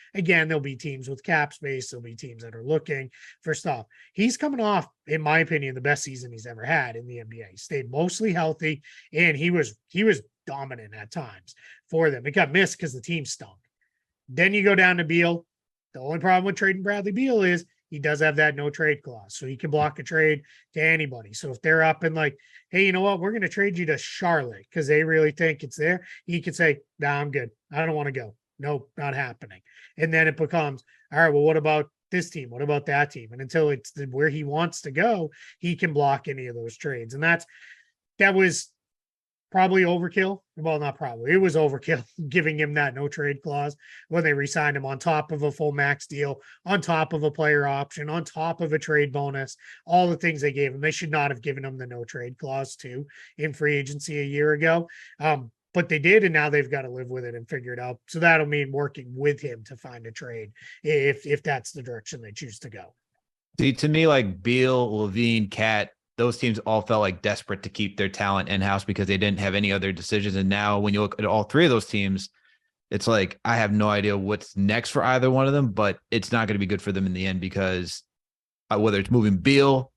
teams with cap space. There'll be teams that are looking for stuff. He's coming off, in my opinion, the best season he's ever had in the NBA. He stayed mostly healthy, and he was dominant at times for them. It got missed because the team stunk. Then you go down to Beal. The only problem with trading Bradley Beal is he does have that no trade clause. So he can block a trade to anybody. So if they're up and like, hey, you know what? We're going to trade you to Charlotte because they really think it's there. He could say, nah, I'm good. I don't want to go. Nope, not happening. And then it becomes, all right, well, what about this team? What about that team? And until it's where he wants to go, he can block any of those trades. And that was probably overkill. Well, not probably. It was overkill giving him that no trade clause when they re-signed him on top of a full max deal, on top of a player option, on top of a trade bonus, all the things they gave him. They should not have given him the no trade clause too in free agency a year ago. but they did, and now they've got to live with it and figure it out. So that'll mean working with him to find a trade if that's the direction they choose to go. See, to me, like Beal, Levine, Cat, those teams all felt like desperate to keep their talent in-house because they didn't have any other decisions. And now when you look at all three of those teams, it's like, I have no idea what's next for either one of them, but it's not going to be good for them in the end because whether it's moving Beal,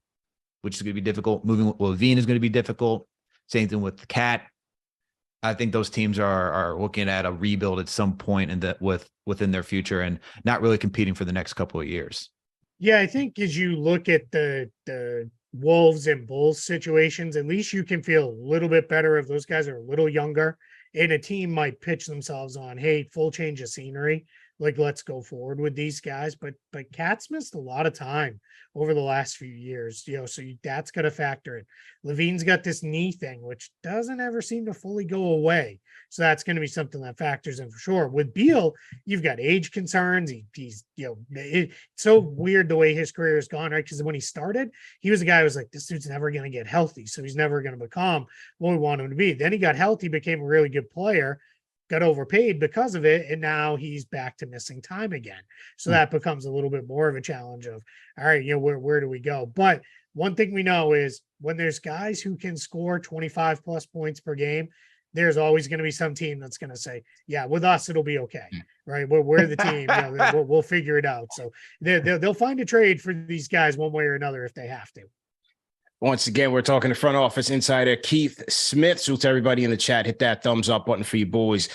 which is going to be difficult, moving Levine is going to be difficult. Same thing with the Cat. I think those teams are looking at a rebuild at some point within their future and not really competing for the next couple of years. Yeah, I think as you look at the Wolves and Bulls situations, at least you can feel a little bit better if those guys are a little younger and a team might pitch themselves on, hey, full change of scenery. Like, let's go forward with these guys. But Cat's missed a lot of time over the last few years, so that's going to factor in. Levine's got this knee thing, which doesn't ever seem to fully go away. So that's going to be something that factors in for sure. With Beal, you've got age concerns. He's it's so weird the way his career has gone, right? Because when he started, he was a guy who was like, this dude's never going to get healthy. So he's never going to become what we want him to be. Then he got healthy, became a really good player, got overpaid because of it, and now he's back to missing time again. So that becomes a little bit more of a challenge of, all right, where do we go? But one thing we know is when there's guys who can score 25 plus points per game, there's always going to be some team that's going to say, yeah, with us, it'll be okay, right? We're the team, we'll figure it out. So they'll find a trade for these guys one way or another if they have to. Once again, we're talking to front office insider Keith Smith. So to everybody in the chat, hit that thumbs up button for you boys.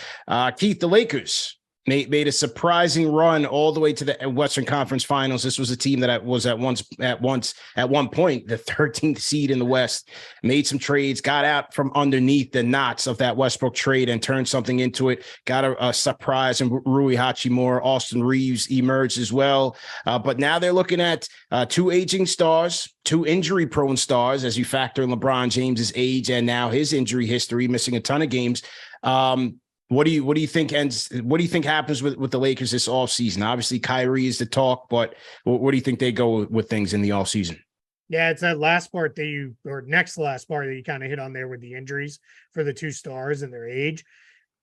Keith, the Lakers made a surprising run all the way to the Western Conference Finals. This was a team that was at one point the 13th seed in the West. Made some trades, got out from underneath the knots of that Westbrook trade and turned something into it. Got a surprise, and Rui Hachimura, Austin Reeves emerged as well. But now they're looking at two aging stars, two injury-prone stars, as you factor in LeBron James's age and now his injury history, missing a ton of games. What do you think happens with the Lakers this offseason? Obviously, Kyrie is the talk, but what do you think they go with things in the offseason? Yeah, it's that last part next last part that you kind of hit on there with the injuries for the two stars and their age.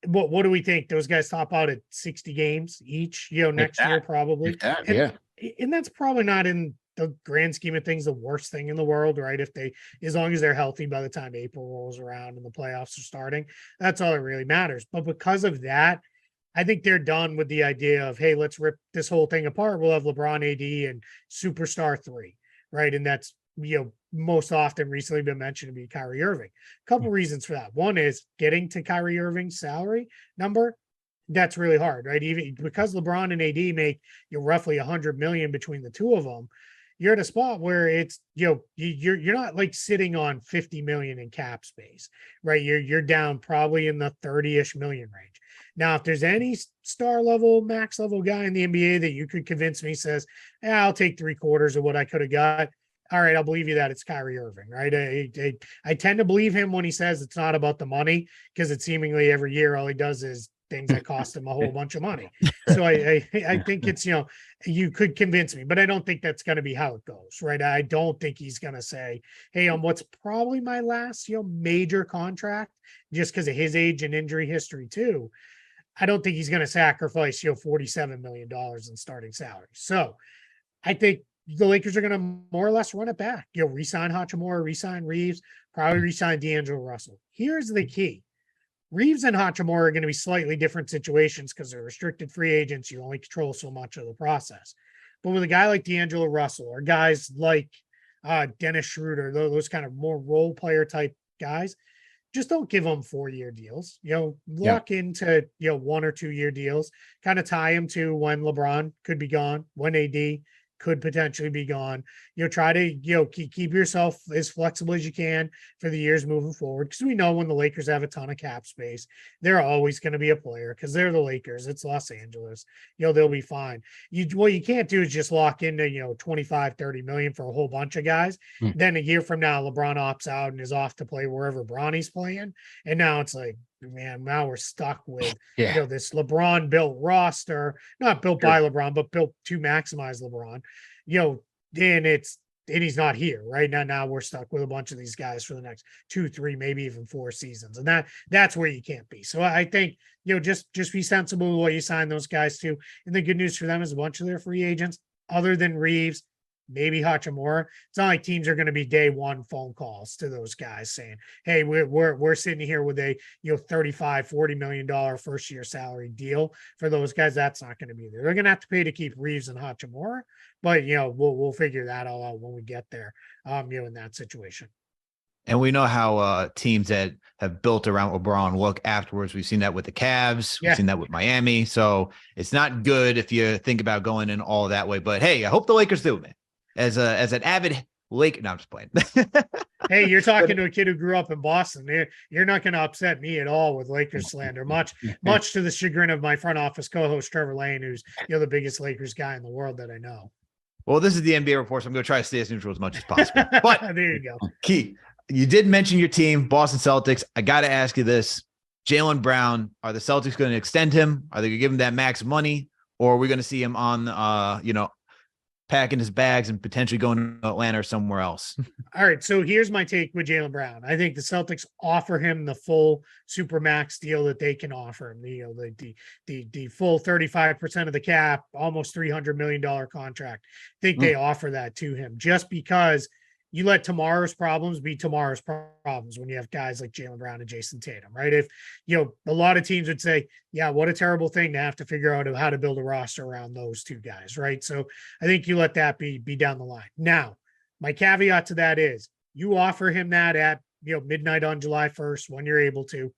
What do we think? Those guys top out at 60 games each, next year probably. And that's probably not in the grand scheme of things the worst thing in the world, right? As long as they're healthy by the time April rolls around and the playoffs are starting, that's all that really matters. But because of that, I think they're done with the idea of, hey, let's rip this whole thing apart. We'll have LeBron, AD, and superstar 3, right? And that's, most often recently been mentioned to be Kyrie Irving. A couple reasons for that. One is getting to Kyrie Irving's salary number. That's really hard, right? Even because LeBron and AD make roughly $100 million between the two of them, you're at a spot where it's, you're not like sitting on 50 million in cap space, right? You're down probably in the 30-ish million range. Now, if there's any star level, max level guy in the NBA that you could convince me says, I'll take 3/4 of what I could have got. All right, I'll believe you that it's Kyrie Irving, right? I tend to believe him when he says it's not about the money, because it seemingly every year all he does is things that cost him a whole bunch of money. So I think it's, you could convince me, but I don't think that's going to be how it goes, right? I don't think he's going to say, hey, on what's probably my last, major contract, just because of his age and injury history too. I don't think he's going to sacrifice, $47 million in starting salary. So I think the Lakers are going to more or less run it back. Re-sign Hachimura, re-sign Reeves, probably re-sign D'Angelo Russell. Here's the key. Reeves and Hachimura are going to be slightly different situations because they're restricted free agents. You only control so much of the process. But with a guy like D'Angelo Russell or guys like Dennis Schroeder, those kind of more role player type guys, just don't give them 4-year deals. Lock into 1 or 2 year deals. Kind of tie them to when LeBron could be gone, when AD could potentially be gone. Try to keep yourself as flexible as you can for the years moving forward, because we know when the Lakers have a ton of cap space, they're always going to be a player because they're the Lakers. It's Los Angeles. They'll be fine. What you can't do is just lock into 25-30 million for a whole bunch of guys. Then a year from now, LeBron opts out and is off to play wherever Bronny's playing, and now it's like, man, now we're stuck with this LeBron built roster, not built by LeBron, but built to maximize LeBron. And he's not here right now. Now we're stuck with a bunch of these guys for the next 2, 3, maybe even 4 seasons. And that's where you can't be. So I think, just be sensible with what you sign those guys to. And the good news for them is a bunch of their free agents, other than Reeves, maybe Hachimura. It's not like teams are going to be day one phone calls to those guys saying, hey, we're sitting here with a, $35-40 million first year salary deal for those guys. That's not going to be there. They're going to have to pay to keep Reeves and Hachimura, but we'll figure that all out when we get there, in that situation. And we know how teams that have built around LeBron look afterwards. We've seen that with the Cavs. We've seen that with Miami. So it's not good if you think about going in all that way. But hey, I hope the Lakers do, man. As an avid Laker, no, I'm just playing. Hey, you're talking to a kid who grew up in Boston. You're not going to upset me at all with Lakers slander, much to the chagrin of my front office co-host Trevor Lane, who's the biggest Lakers guy in the world that I know. Well, this is the NBA report, so I'm going to try to stay as neutral as much as possible. But there you go. Keith, you did mention your team, Boston Celtics. I got to ask you this. Jaylen Brown, are the Celtics going to extend him? Are they going to give him that max money? Or are we going to see him on, packing his bags and potentially going to Atlanta or somewhere else? All right. So here's my take with Jaylen Brown. I think the Celtics offer him the full supermax deal that they can offer him. The full 35% of the cap, almost $300 million contract. I think they offer that to him just because you let tomorrow's problems be tomorrow's problems when you have guys like Jaylen Brown and Jason Tatum, right? If, a lot of teams would say, yeah, what a terrible thing to have to figure out how to build a roster around those two guys, right? So I think you let that be down the line. Now, my caveat to that is you offer him that at, midnight on July 1st when you're able to.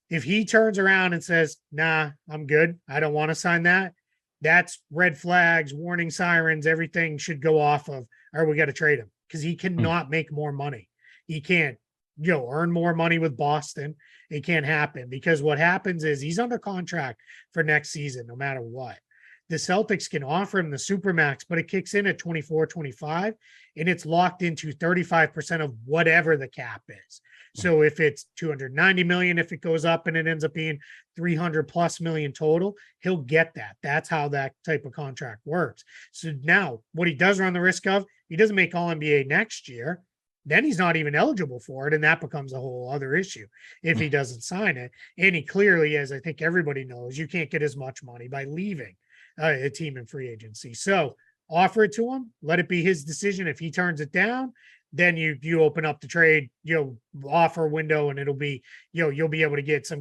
If he turns around and says, nah, I'm good, I don't want to sign that, that's red flags, warning sirens, everything should go off of, all right, we got to trade him. Because he cannot make more money. He can't, earn more money with Boston. It can't happen because what happens is he's under contract for next season, no matter what. The Celtics can offer him the supermax, but it kicks in at 24-25, and it's locked into 35% of whatever the cap is. So if it's 290 million, if it goes up and it ends up being 300 plus million total, he'll get that. That's how that type of contract works. So now what he does run the risk of, he doesn't make all NBA next year, then he's not even eligible for it. And that becomes a whole other issue if he doesn't sign it. And he clearly, as I think everybody knows, you can't get as much money by leaving a team in free agency. So offer it to him, let it be his decision. If he turns it down, then you open up the trade, offer window, and it'll be, you'll be able to get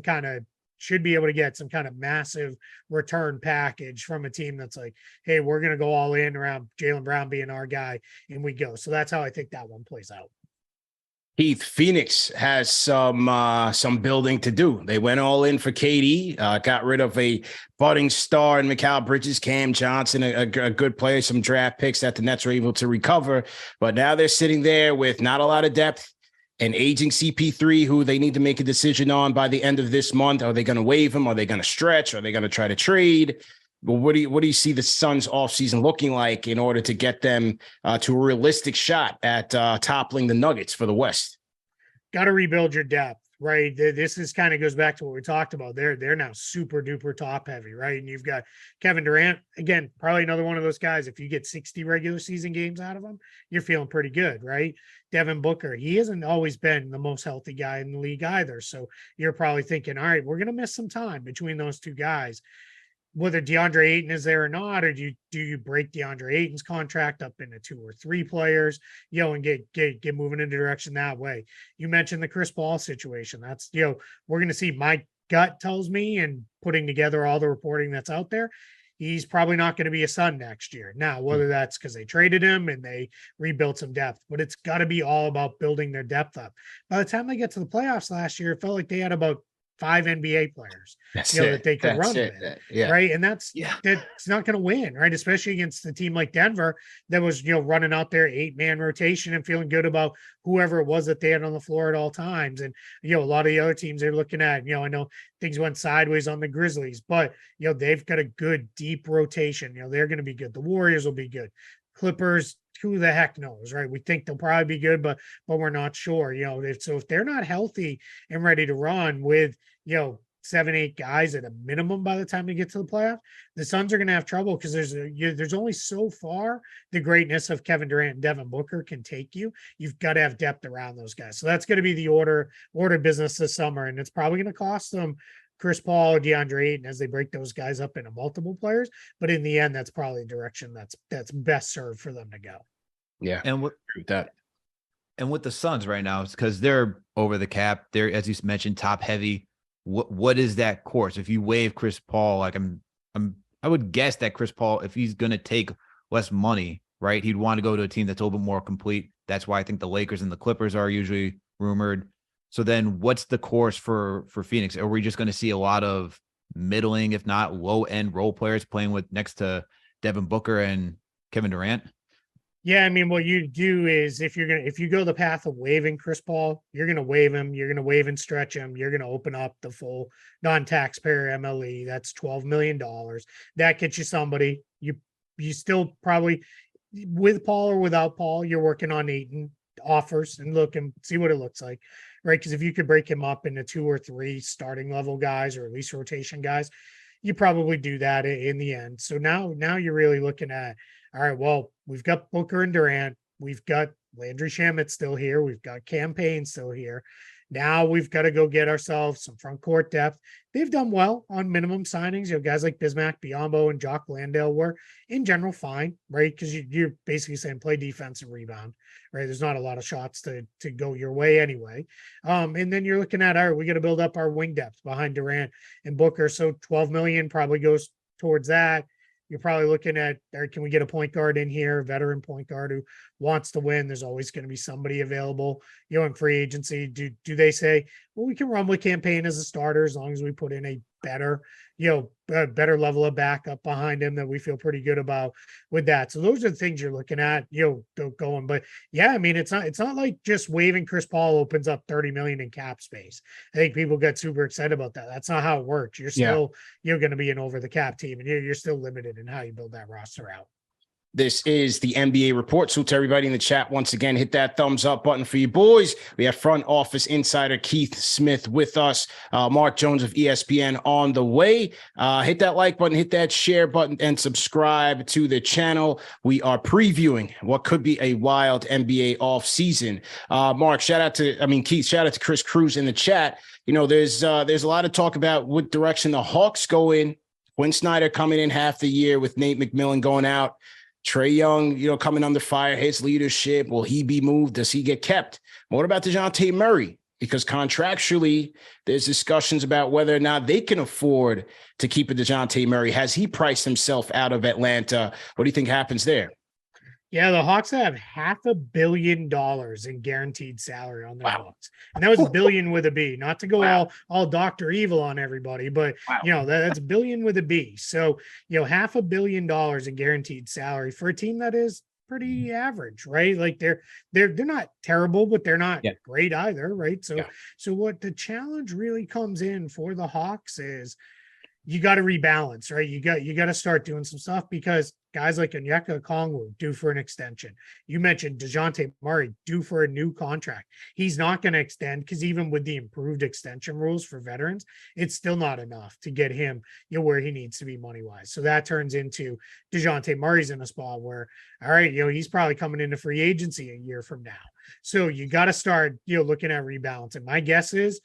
should be able to get some kind of massive return package from a team that's like, hey, we're going to go all in around Jaylen Brown being our guy, and we go. So that's how I think that one plays out. Heath, Phoenix has some building to do. They went all in for KD, got rid of a budding star in Mikal Bridges, Cam Johnson, a good player, some draft picks that the Nets were able to recover. But now they're sitting there with not a lot of depth, an aging CP3 who they need to make a decision on by the end of this month. Are they going to waive him? Are they going to stretch? Are they going to try to trade? Well, what do you see the Suns offseason looking like in order to get them to a realistic shot at toppling the Nuggets for the West? Got to rebuild your depth, right? This is kind of goes back to what we talked about. They're now super duper top heavy, right? And you've got Kevin Durant, again, probably another one of those guys. If you get 60 regular season games out of him, you're feeling pretty good, right? Devin Booker, he hasn't always been the most healthy guy in the league either. So you're probably thinking, all right, we're going to miss some time between those two guys. Whether DeAndre Ayton is there or not, or do you break DeAndre Ayton's contract up into 2 or 3 players, and get moving in the direction that way. You mentioned the Chris Paul situation. That's, we're going to see, my gut tells me, and putting together all the reporting that's out there, he's probably not going to be a Sun next year. Now, whether that's because they traded him and they rebuilt some depth, but it's got to be all about building their depth up. By the time they get to the playoffs last year, it felt like they had about 5 NBA players that they could run with, right? And that's not going to win, right? Especially against a team like Denver that was, running out their 8-man rotation and feeling good about whoever it was that they had on the floor at all times. And, a lot of the other teams they're looking at, I know things went sideways on the Grizzlies, but, they've got a good deep rotation. They're going to be good. The Warriors will be good. Clippers, who the heck knows, right? We think they'll probably be good, but we're not sure, so if they're not healthy and ready to run with, 7, 8 guys at a minimum by the time we get to the playoff, the Suns are going to have trouble because there's only so far the greatness of Kevin Durant and Devin Booker can take you. You've got to have depth around those guys. So that's going to be the order business this summer, and it's probably going to cost them Chris Paul or DeAndre Ayton as they break those guys up into multiple players. But in the end, that's probably the direction that's best served for them to go. Yeah, and with that. And with the Suns right now, it's because they're over the cap. They're, as you mentioned, top heavy. What is that course? If you waive Chris Paul, like I would guess that Chris Paul, if he's going to take less money, right, he'd want to go to a team that's a little bit more complete. That's why I think the Lakers and the Clippers are usually rumored. So then what's the course for Phoenix? Are we just going to see a lot of middling, if not low end role players playing with next to Devin Booker and Kevin Durant? Yeah, I mean, what you do is if you go the path of waiving Chris Paul, you're gonna waive him, you're gonna waive and stretch him, you're gonna open up the full non-taxpayer MLE. That's $12 million. That gets you somebody. You still probably, with Paul or without Paul, you're working on Ayton offers and look and see what it looks like, right? Because if you could break him up into 2 or 3 starting level guys or at least rotation guys, you probably do that in the end. So now you're really looking at, all right, well, we've got Booker and Durant. We've got Landry Shamet still here. We've got Campaign still here. Now we've got to go get ourselves some front court depth. They've done well on minimum signings. You know, guys like Bismack Biyombo and Jock Landale were in general fine, right? Because you're basically saying play defense and rebound, right? There's not a lot of shots to go your way anyway. And then you're looking at, all right, we got to build up our wing depth behind Durant and Booker. So 12 million probably goes towards that. You're probably looking at, or can we get a point guard in here, a veteran point guard who wants to win? There's always going to be somebody available, you know, in free agency. Do they say, well, we can run with Campaign as a starter as long as we put in a better, better level of backup behind him that we feel pretty good about with that. So those are the things you're looking at, going. But yeah, I mean, it's not like just waiving Chris Paul opens up 30 million in cap space. I think people get super excited about that. That's not how it works. You're still, you're going to be an over the cap team, and you're still limited in how you build that roster out. This is the NBA report. So to everybody in the chat, once again, hit that thumbs up button for you boys. We have front office insider Keith Smith with us. Mark Jones of ESPN on the way. Hit that like button, hit that share button, and subscribe to the channel. We are previewing what could be a wild NBA offseason. Mark, Keith, shout out to Chris Cruz in the chat. You know, there's a lot of talk about what direction the Hawks go in. Quinn Snyder coming in half the year with Nate McMillan going out. Trae Young, coming under fire, his leadership. Will he be moved? Does he get kept? What about DeJounte Murray? Because contractually, there's discussions about whether or not they can afford to keep a DeJounte Murray. Has he priced himself out of Atlanta? What do you think happens there? Yeah, the Hawks have $500 million in guaranteed salary on their books. And that was billion with a B, not to go all Dr. Evil on everybody, but that's billion with a B. So, $500 million in guaranteed salary for a team that is pretty average, right? Like they're not terrible, but they're not great either, right? So what the challenge really comes in for the Hawks is you got to rebalance, right? You got to start doing some stuff because guys like Onyeka Okongwu due for an extension. You mentioned DeJounte Murray due for a new contract. He's not going to extend because even with the improved extension rules for veterans, it's still not enough to get him where he needs to be money-wise. So that turns into DeJounte Murray's in a spot where, all right, he's probably coming into free agency a year from now. So you got to start, looking at rebalancing. My guess is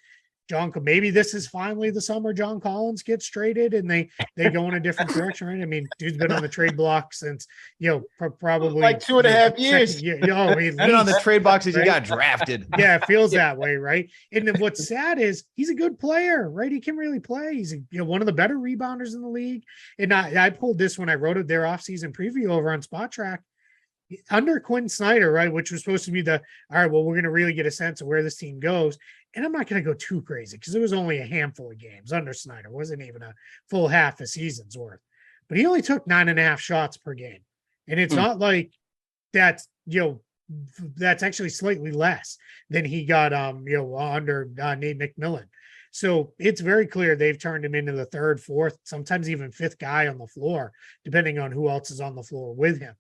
maybe this is finally the summer John Collins gets traded and they go in a different direction, right? I mean, dude's been on the trade block since, probably like 2.5 years. He's been on the trade block since he got drafted. Yeah, it feels that way, right? And then what's sad is he's a good player, right? He can really play. He's one of the better rebounders in the league. And I pulled this when I wrote their offseason preview over on Spot Track. Under Quinn Snyder, right, which was supposed to be all right, well, we're going to really get a sense of where this team goes. And I'm not going to go too crazy because it was only a handful of games under Snyder. It wasn't even a full half a season's worth. But he only took 9.5 shots per game. And it's not like that's actually slightly less than he got, under Nate McMillan. So it's very clear they've turned him into the third, fourth, sometimes even fifth guy on the floor, depending on who else is on the floor with him.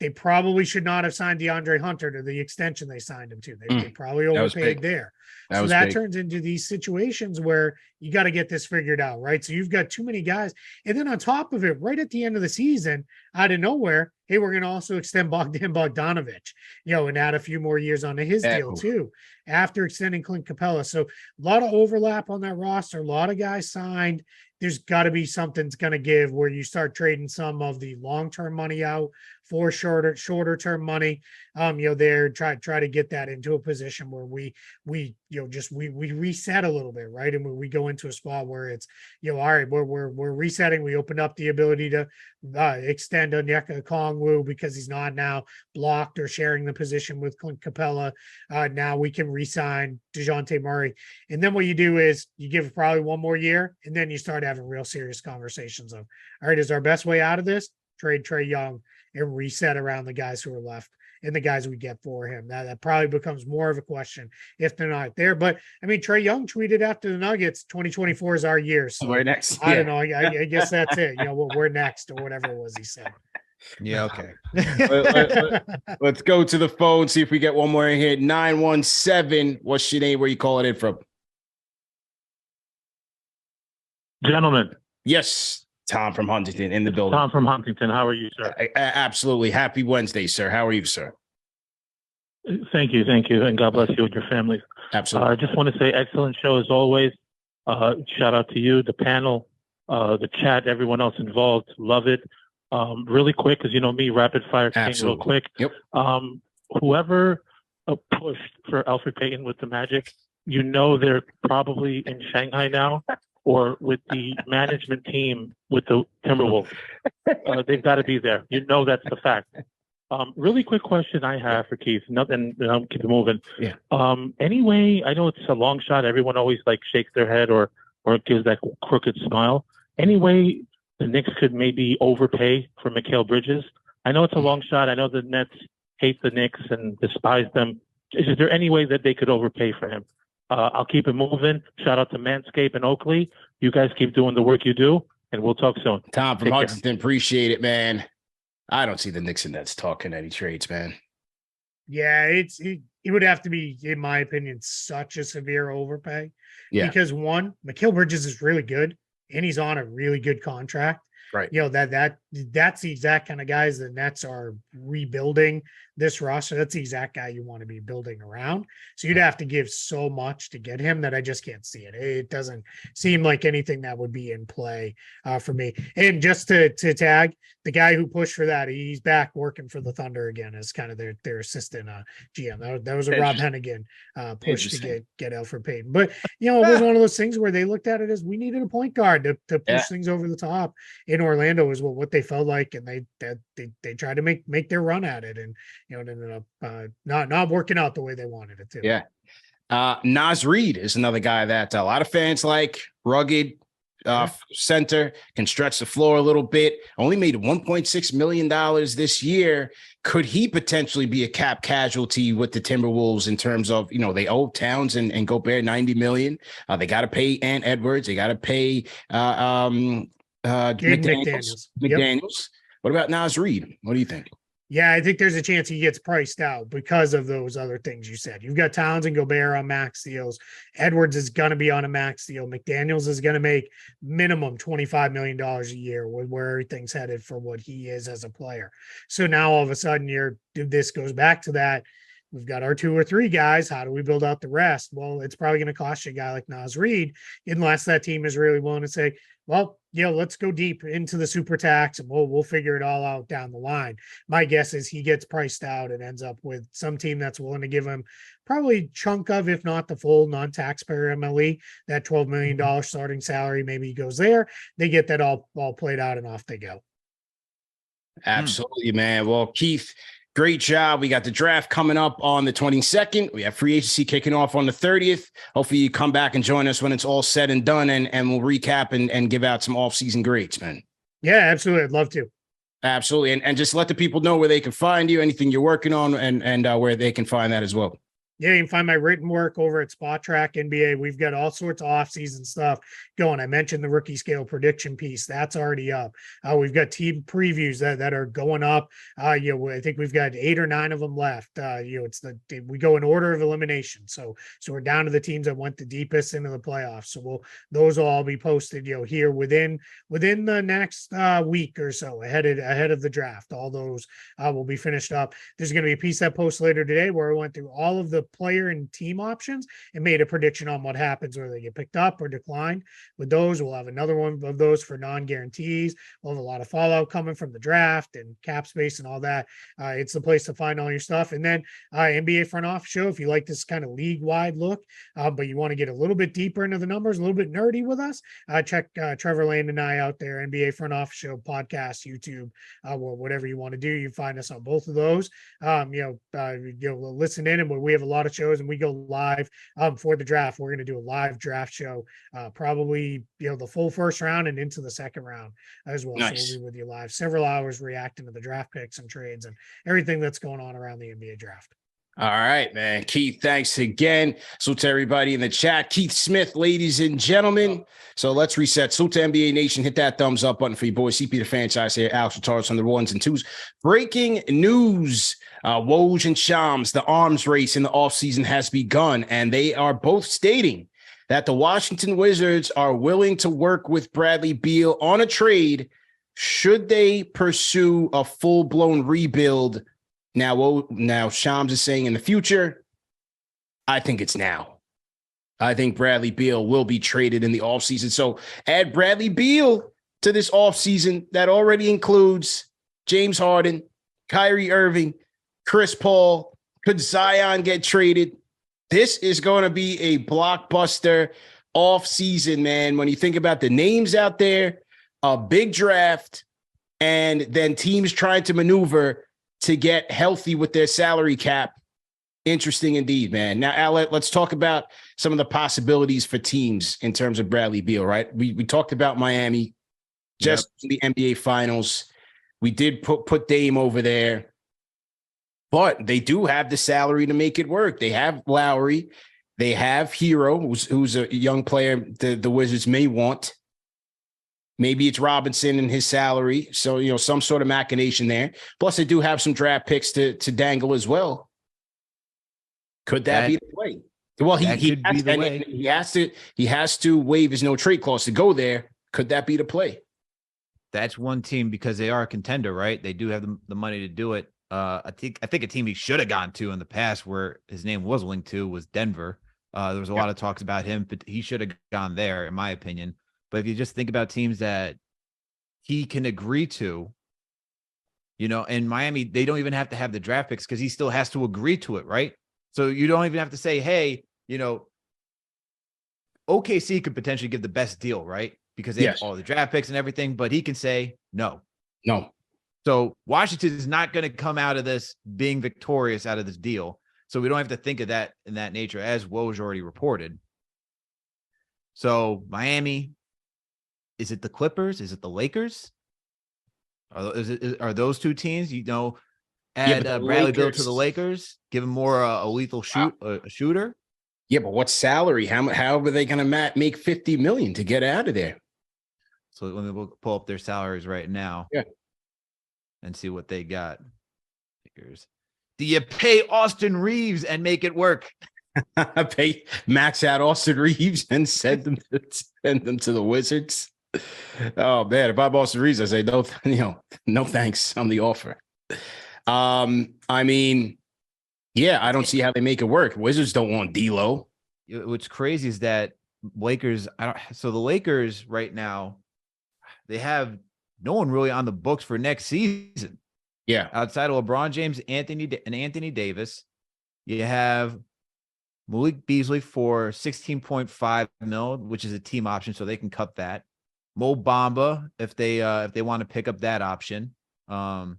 They probably should not have signed DeAndre Hunter to the extension they signed him to. They probably overpaid there. So that turns into these situations where you got to get this figured out, right? So you've got too many guys. And then on top of it, right at the end of the season, out of nowhere, hey, we're going to also extend Bogdan Bogdanovic, and add a few more years onto his deal too, after extending Clint Capella. So a lot of overlap on that roster, a lot of guys signed. There's got to be something's going to give where you start trading some of the long-term money out for shorter term money. There try to get that into a position where we reset a little bit, right? And when we go into a spot where it's, all right, we're resetting. We open up the ability to extend Onyeka Okongwu because he's not now blocked or sharing the position with Clint Capella. Now we can re-sign DeJounte Murray. And then what you do is you give probably one more year, and then you start having real serious conversations of, all right, is our best way out of this? Trade Trae Young and reset around the guys who are left and the guys we get for him. That probably becomes more of a question if they're not there. But I mean, Trae Young tweeted after the Nuggets, 2024 is our year. So we're next. I don't know. I guess that's it. We're next or whatever it was he said. Yeah. Okay. Let's go to the phone. See if we get one more in here. 917. What's your name? Where you calling in from? Gentlemen. Yes. Tom from Huntington in the building. Tom from Huntington. How are you, sir? Absolutely. Happy Wednesday, sir. How are you, sir? Thank you. And God bless you and your families. Absolutely. I just want to say excellent show as always. Shout out to you, the panel, the chat, everyone else involved. Love it. Really quick, because me, rapid fire thing real quick. Yep. Whoever pushed for Alfred Payton with the Magic, they're probably in Shanghai now. Or with the management team with the Timberwolves. They've got to be there. That's the fact. Really quick question I have for Keith. Nothing, I'll keep it moving. Yeah. Anyway, I know it's a long shot. Everyone always shakes their head or gives that crooked smile. Anyway, the Knicks could maybe overpay for Mikal Bridges. I know it's a long shot. I know the Nets hate the Knicks and despise them. Is there any way that they could overpay for him? I'll keep it moving. Shout out to Manscaped and Oakley. You guys keep doing the work you do, and we'll talk soon. Tom from Huntington, appreciate it, man. I don't see the Knicks and Nets talking any trades, man. Yeah, it would have to be, in my opinion, such a severe overpay. Yeah. Because one, Mikal Bridges is really good, and he's on a really good contract. Right. That's the exact kind of guys the Nets are rebuilding this roster. That's the exact guy you want to be building around. So you'd have to give so much to get him that I just can't see it. It doesn't seem like anything that would be in play for me. And just to tag the guy who pushed for that, he's back working for the Thunder again as kind of their assistant GM. That was a Rob Hennigan push to get Alfred Payton. But it was one of those things where they looked at it as we needed a point guard to push things over the top. In Orlando is what they felt like, and they tried to make their run at it, and it ended up not working out the way they wanted it to. Yeah. Naz Reid is another guy that a lot of fans like. Rugged center, can stretch the floor a little bit. Only made $1.6 million this year. Could he potentially be a cap casualty with the Timberwolves in terms of, they owe Towns and Gobert $90 million. They got to pay Ant Edwards. They got to pay McDaniels. Yep. What about Naz Reid? What do you think? Yeah, I think there's a chance he gets priced out because of those other things you said. You've got Towns and Gobert on max deals. Edwards is going to be on a max deal. McDaniels is going to make minimum $25 million a year with where everything's headed for what he is as a player. So now all of a sudden this goes back to that. We've got our 2 or 3 guys. How do we build out the rest? Well, it's probably going to cost you a guy like Naz Reid, unless that team is really willing to say, well, let's go deep into the super tax and we'll figure it all out down the line. My guess is he gets priced out and ends up with some team that's willing to give him probably chunk of, if not the full non-taxpayer MLE, that $12 million starting salary. Maybe he goes there. They get that all played out and off they go. Absolutely, man. Well, Keith, great job. We got the draft coming up on the 22nd. We have free agency kicking off on the 30th. Hopefully you come back and join us when it's all said and done, and we'll recap and give out some off-season grades, man. Yeah, absolutely. I'd love to. Absolutely. And just let the people know where they can find you, anything you're working on, and where they can find that as well. Yeah, you can find my written work over at Spot Track NBA. We've got all sorts of off-season stuff going. I mentioned the rookie scale prediction piece. That's already up. We've got team previews that are going up. I think we've got 8 or 9 of them left. We go in order of elimination. So we're down to the teams that went the deepest into the playoffs. So those will all be posted, here within the next week or so ahead of the draft. All those will be finished up. There's going to be a piece that posts later today where I went through all of the player and team options and made a prediction on what happens, whether they get picked up or declined. With those, we'll have another one of those for non-guarantees. We'll have a lot of fallout coming from the draft and cap space and all that. It's the place to find all your stuff. And then NBA front office show, if you like this kind of league-wide look, but you want to get a little bit deeper into the numbers, a little bit nerdy with us, check Trevor Lane and I out there, NBA front office show, podcast, YouTube, whatever you want to do. You find us on both of those. Listen in, and we have a lot of shows, and we go live for the draft. We're going to do a live draft show, probably the full first round and into the second round as well. Nice. So we'll be with you live, several hours reacting to the draft picks and trades and everything that's going on around the NBA draft. All right, man. Keith, thanks again. So to everybody in the chat, Keith Smith, ladies and gentlemen. So let's reset. So to NBA Nation, hit that thumbs up button for your boy, CP the franchise here, Alex Retaris on the ones and twos. Breaking news. Woj and Shams, the arms race in the offseason has begun, and they are both stating that the Washington Wizards are willing to work with Bradley Beal on a trade should they pursue a full-blown rebuild. Now Shams is saying in the future. I think it's now. I think Bradley Beal will be traded in the offseason. So add Bradley Beal to this offseason that already includes James Harden, Kyrie Irving, Chris Paul. Could Zion get traded? This is going to be a blockbuster offseason, man. When you think about the names out there, a big draft, and then teams trying to maneuver to get healthy with their salary cap. Interesting indeed, man. Now, Alec, let's talk about some of the possibilities for teams in terms of Bradley Beal, right? We talked about Miami just in the NBA Finals. We did put Dame over there, but they do have the salary to make it work. They have Lowry. They have Hero, who's a young player the Wizards may want. Maybe it's Robinson and his salary. So, some sort of machination there. Plus, they do have some draft picks to dangle as well. Could that be the play? Well, he has to waive his no trade clause to go there. Could that be the play? That's one team because they are a contender, right? They do have the money to do it. I think a team he should have gone to in the past where his name was linked to was Denver. There was a lot of talks about him, but he should have gone there, in my opinion. But if you just think about teams that he can agree to, in Miami, they don't even have to have the draft picks because he still has to agree to it, right? So you don't even have to say, hey, OKC could potentially give the best deal, right? Because they have all the draft picks and everything, but he can say no. So Washington is not going to come out of this being victorious out of this deal. So we don't have to think of that in that nature, as Woj already reported. So Miami. Is it the Clippers? Is it the Lakers? Are those two teams? Add Bradley Beal to the Lakers, give him more a lethal shooter. Yeah, but what salary? How are they going to make $50 million to get out of there? So let me pull up their salaries right now. Yeah, and see what they got. Do you pay Austin Reeves and make it work? Max out Austin Reeves and send them to the Wizards. Oh man, if I'm Austin Reeves, I say no, no thanks on the offer. I don't see how they make it work. Wizards don't want D'Lo. What's crazy is that Lakers. So the Lakers right now, they have no one really on the books for next season. Yeah, outside of LeBron James, Anthony Davis, you have Malik Beasley for $16.5 million, which is a team option, so they can cut that. Mo Bamba, if they want to pick up that option, not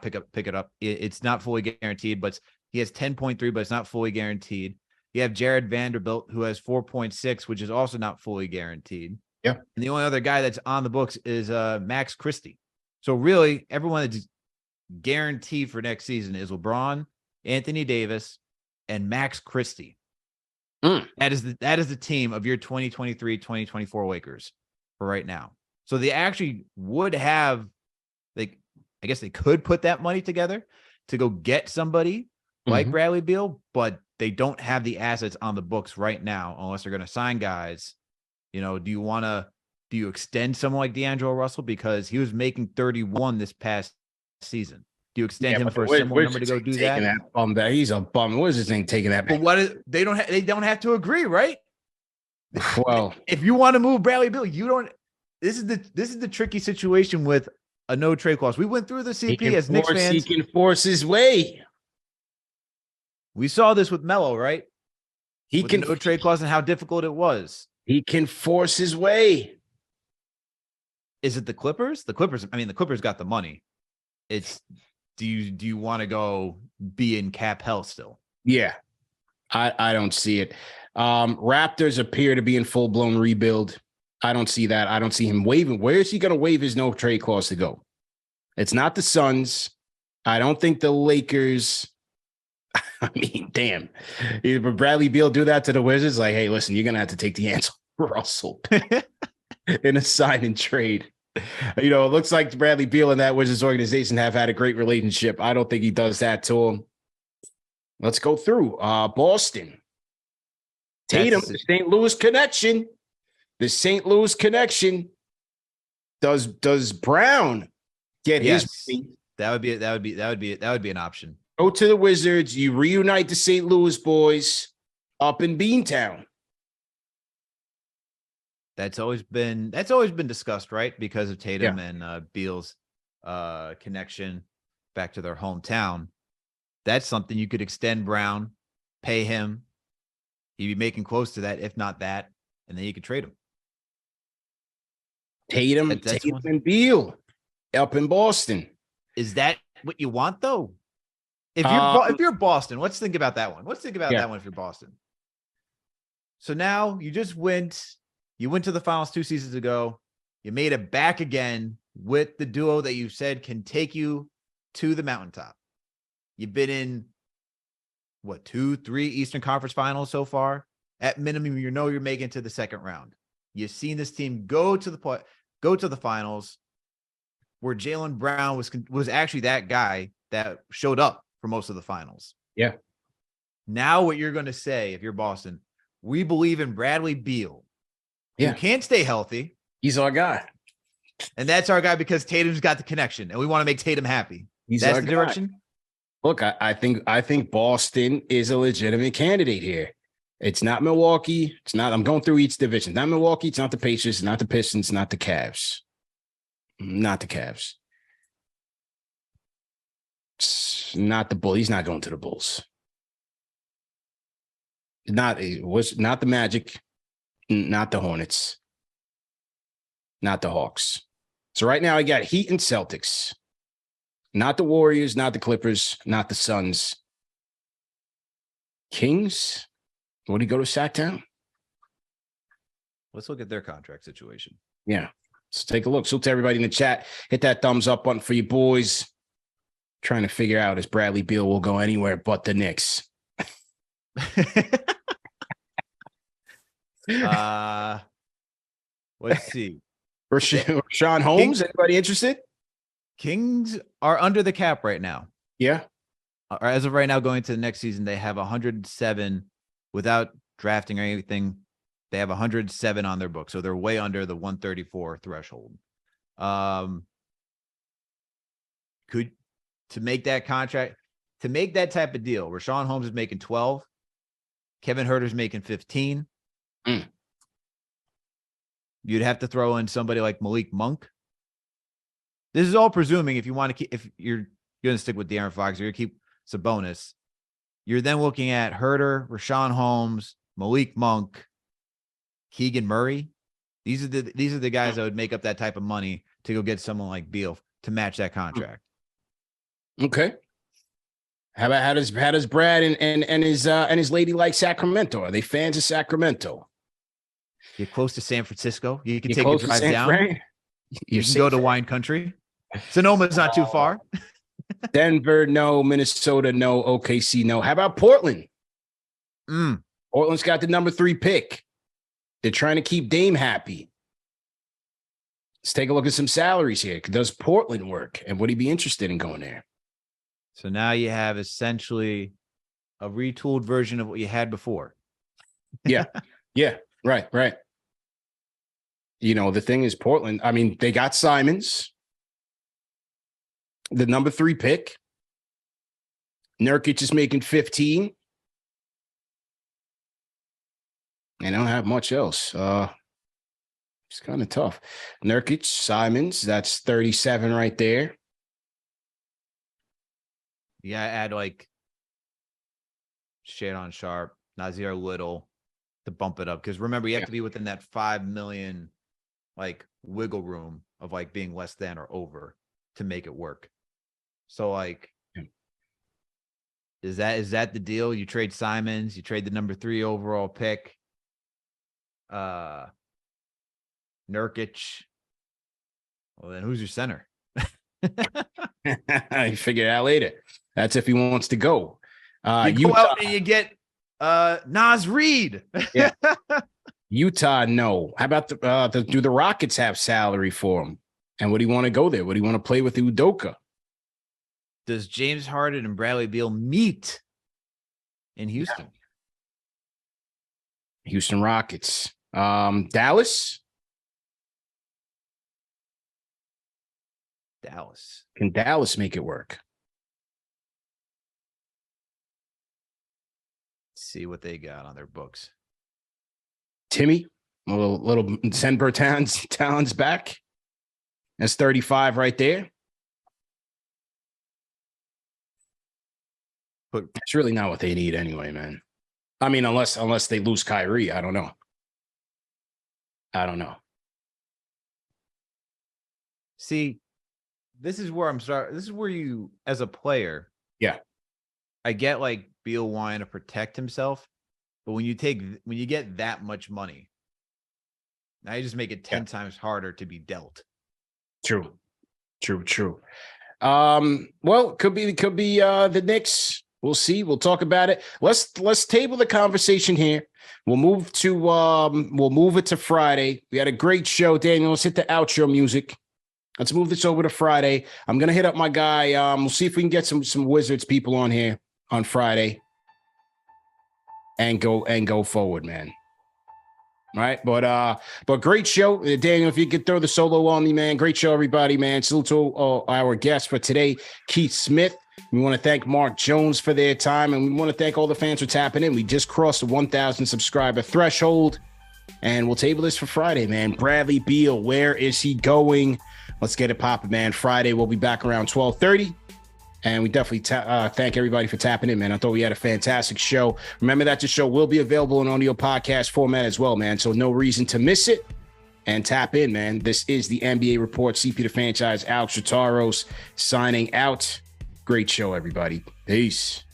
pick it up. It's not fully guaranteed, but he has 10.3, but it's not fully guaranteed. You have Jared Vanderbilt, who has 4.6, which is also not fully guaranteed. Yeah, and the only other guy that's on the books is Max Christie. So really, everyone that's guaranteed for next season is LeBron, Anthony Davis, and Max Christie. Mm. That is the team of your 2023-2024 Lakers for right now. So they actually would have, I guess they could put that money together to go get somebody like Bradley Beal, but they don't have the assets on the books right now unless they're going to sign guys. Do you extend someone like D'Angelo Russell because he was making 31 this past season? Do you extend him for a similar number to go do that? He's a bum. What is his thing taking that back? But they don't have to agree, right? Well, if you want to move Bradley Beal, you don't. This is the tricky situation with a no trade clause. We went through the CP as Knicks fans. He can force his way. We saw this with Melo, right? He can no trade clause and how difficult it was. He can force his way. Is it the Clippers? The Clippers got the money. It's do you want to go be in cap hell still? Yeah. I don't see it. Raptors appear to be in full-blown rebuild. I don't see that. I don't see him waiving. Where is he going to waive his no trade clause to go? It's not the Suns. I don't think the Lakers. I mean, damn. If Bradley Beal do that to the Wizards, like, hey, listen, you're going to have to take D'Angelo Russell in a sign and trade. It looks like Bradley Beal and that Wizards organization have had a great relationship. I don't think he does that to him. Let's go through. Boston. Tatum, the St. Louis connection. The St. Louis connection. Does Brown get his money? That would be an option. Go to the Wizards. You reunite the St. Louis boys up in Beantown. That's always been discussed, right? Because of Tatum and Beal's connection back to their hometown. That's something you could extend Brown, pay him. He'd be making close to that, if not that, and then you could trade him. Tatum and Beal up in Boston. Is that what you want, though? If you're Boston, let's think about that one. Let's think about that one if you're Boston. So now you just went to the finals 2 seasons ago. You made it back again with the duo that you said can take you to the mountaintop. You've been in 2-3 Eastern Conference Finals so far. At minimum, you're making it to the second round. You've seen this team go to the finals, where Jaylen Brown was actually that guy that showed up for most of the finals. Yeah. Now what you're going to say if you're Boston, we believe in Bradley Beal. Yeah. Who can't stay healthy. He's our guy. And that's our guy because Tatum's got the connection and we want to make Tatum happy. That's the direction. Look, I think Boston is a legitimate candidate here. It's not Milwaukee. It's not. I'm going through each division. It's not Milwaukee. It's not the Pacers. It's not the Pistons. Not the Cavs. Not the Cavs. It's not the Bulls. He's not going to the Bulls. It was not the Magic. Not the Hornets. Not the Hawks. So right now I got Heat and Celtics. Not the Warriors, not the Clippers, not the Suns. Kings? Would he go to Sacktown? Let's look at their contract situation. Yeah. Let's take a look. So to everybody in the chat, hit that thumbs up button for you boys. Trying to figure out if Bradley Beal will go anywhere but the Knicks. Let's see. Rashawn Holmes, anybody interested? Kings are under the cap right now. Yeah. As of right now, going to the next season, they have 107 without drafting or anything. They have 107 on their book, so they're way under the 134 threshold. To make that contract, to make that type of deal, Rashawn Holmes is making 12. Kevin Huerter's making 15. You'd have to throw in somebody like Malik Monk. This is all presuming if you want to keep, if you're going to stick with De'Aaron Fox, you're going to keep Sabonis. You're then looking at Huerter, Rashawn Holmes, Malik Monk, Keegan Murray. These are the guys that would make up that type of money to go get someone like Beal to match that contract. Okay. How does Brad and his lady like Sacramento? Are they fans of Sacramento? You're close to San Francisco. You can take a drive down. You can go to wine country. Sonoma's not too far. Denver, no. Minnesota, no. OKC, no. How about Portland? Portland's got the number 3 pick. They're trying to keep Dame happy. Let's take a look at some salaries here. Does Portland work? And would he be interested in going there? So now you have essentially a retooled version of what you had before. Yeah. Right. You know, the thing is Portland, I mean, they got Simons, the number 3 pick. Nurkic is making 15. They don't have much else. It's kind of tough. Nurkic, Simons, that's 37 right there. Yeah, add like Shadon Sharp, Nazir Little to bump it up. Because remember, you have to be within that 5 million like wiggle room of like being less than or over to make it work. So like, is that the deal? You trade Simons, you trade the number 3 overall pick. Nurkic. Well, then who's your center? You figure it out later. That's if he wants to go. You go out and you get Naz Reid. Yeah. Utah, no. How about do the Rockets have salary for him? And would he want to go there? Would he want to play with Udoka? Does James Harden and Bradley Beal meet in Houston? Yeah. Houston Rockets. Dallas? Dallas. Can Dallas make it work? Let's see what they got on their books. Timmy, a little send Bertans talents back. That's 35 right there. But it's really not what they need anyway, man. I mean, unless they lose Kyrie, I don't know. See, this is where this is where you, as a player, I get like Beal wanting to protect himself, but when you get that much money, now you just make it 10 times harder to be dealt. True. Well, could be the Knicks. We'll see. We'll talk about it. Let's table the conversation here. We'll move it to Friday. We had a great show, Daniel. Let's hit the outro music. Let's move this over to Friday. I'm gonna hit up my guy. We'll see if we can get some Wizards people on here on Friday and go forward, man. All right, but great show, Daniel. If you could throw the solo on me, man. Great show, everybody, man. Salute to our guest for today, Keith Smith. We want to thank Mark Jones for their time, and we want to thank all the fans for tapping in. We just crossed the 1,000 subscriber threshold, and we'll table this for Friday, man. Bradley Beal, where is he going? Let's get it popping, man. Friday, we'll be back around 12:30. And we definitely thank everybody for tapping in, man. I thought we had a fantastic show. Remember that the show will be available in audio podcast format as well, man. So no reason to miss it. And tap in, man. This is the NBA Report. CP the Franchise, Alex Rataros signing out. Great show, everybody. Peace.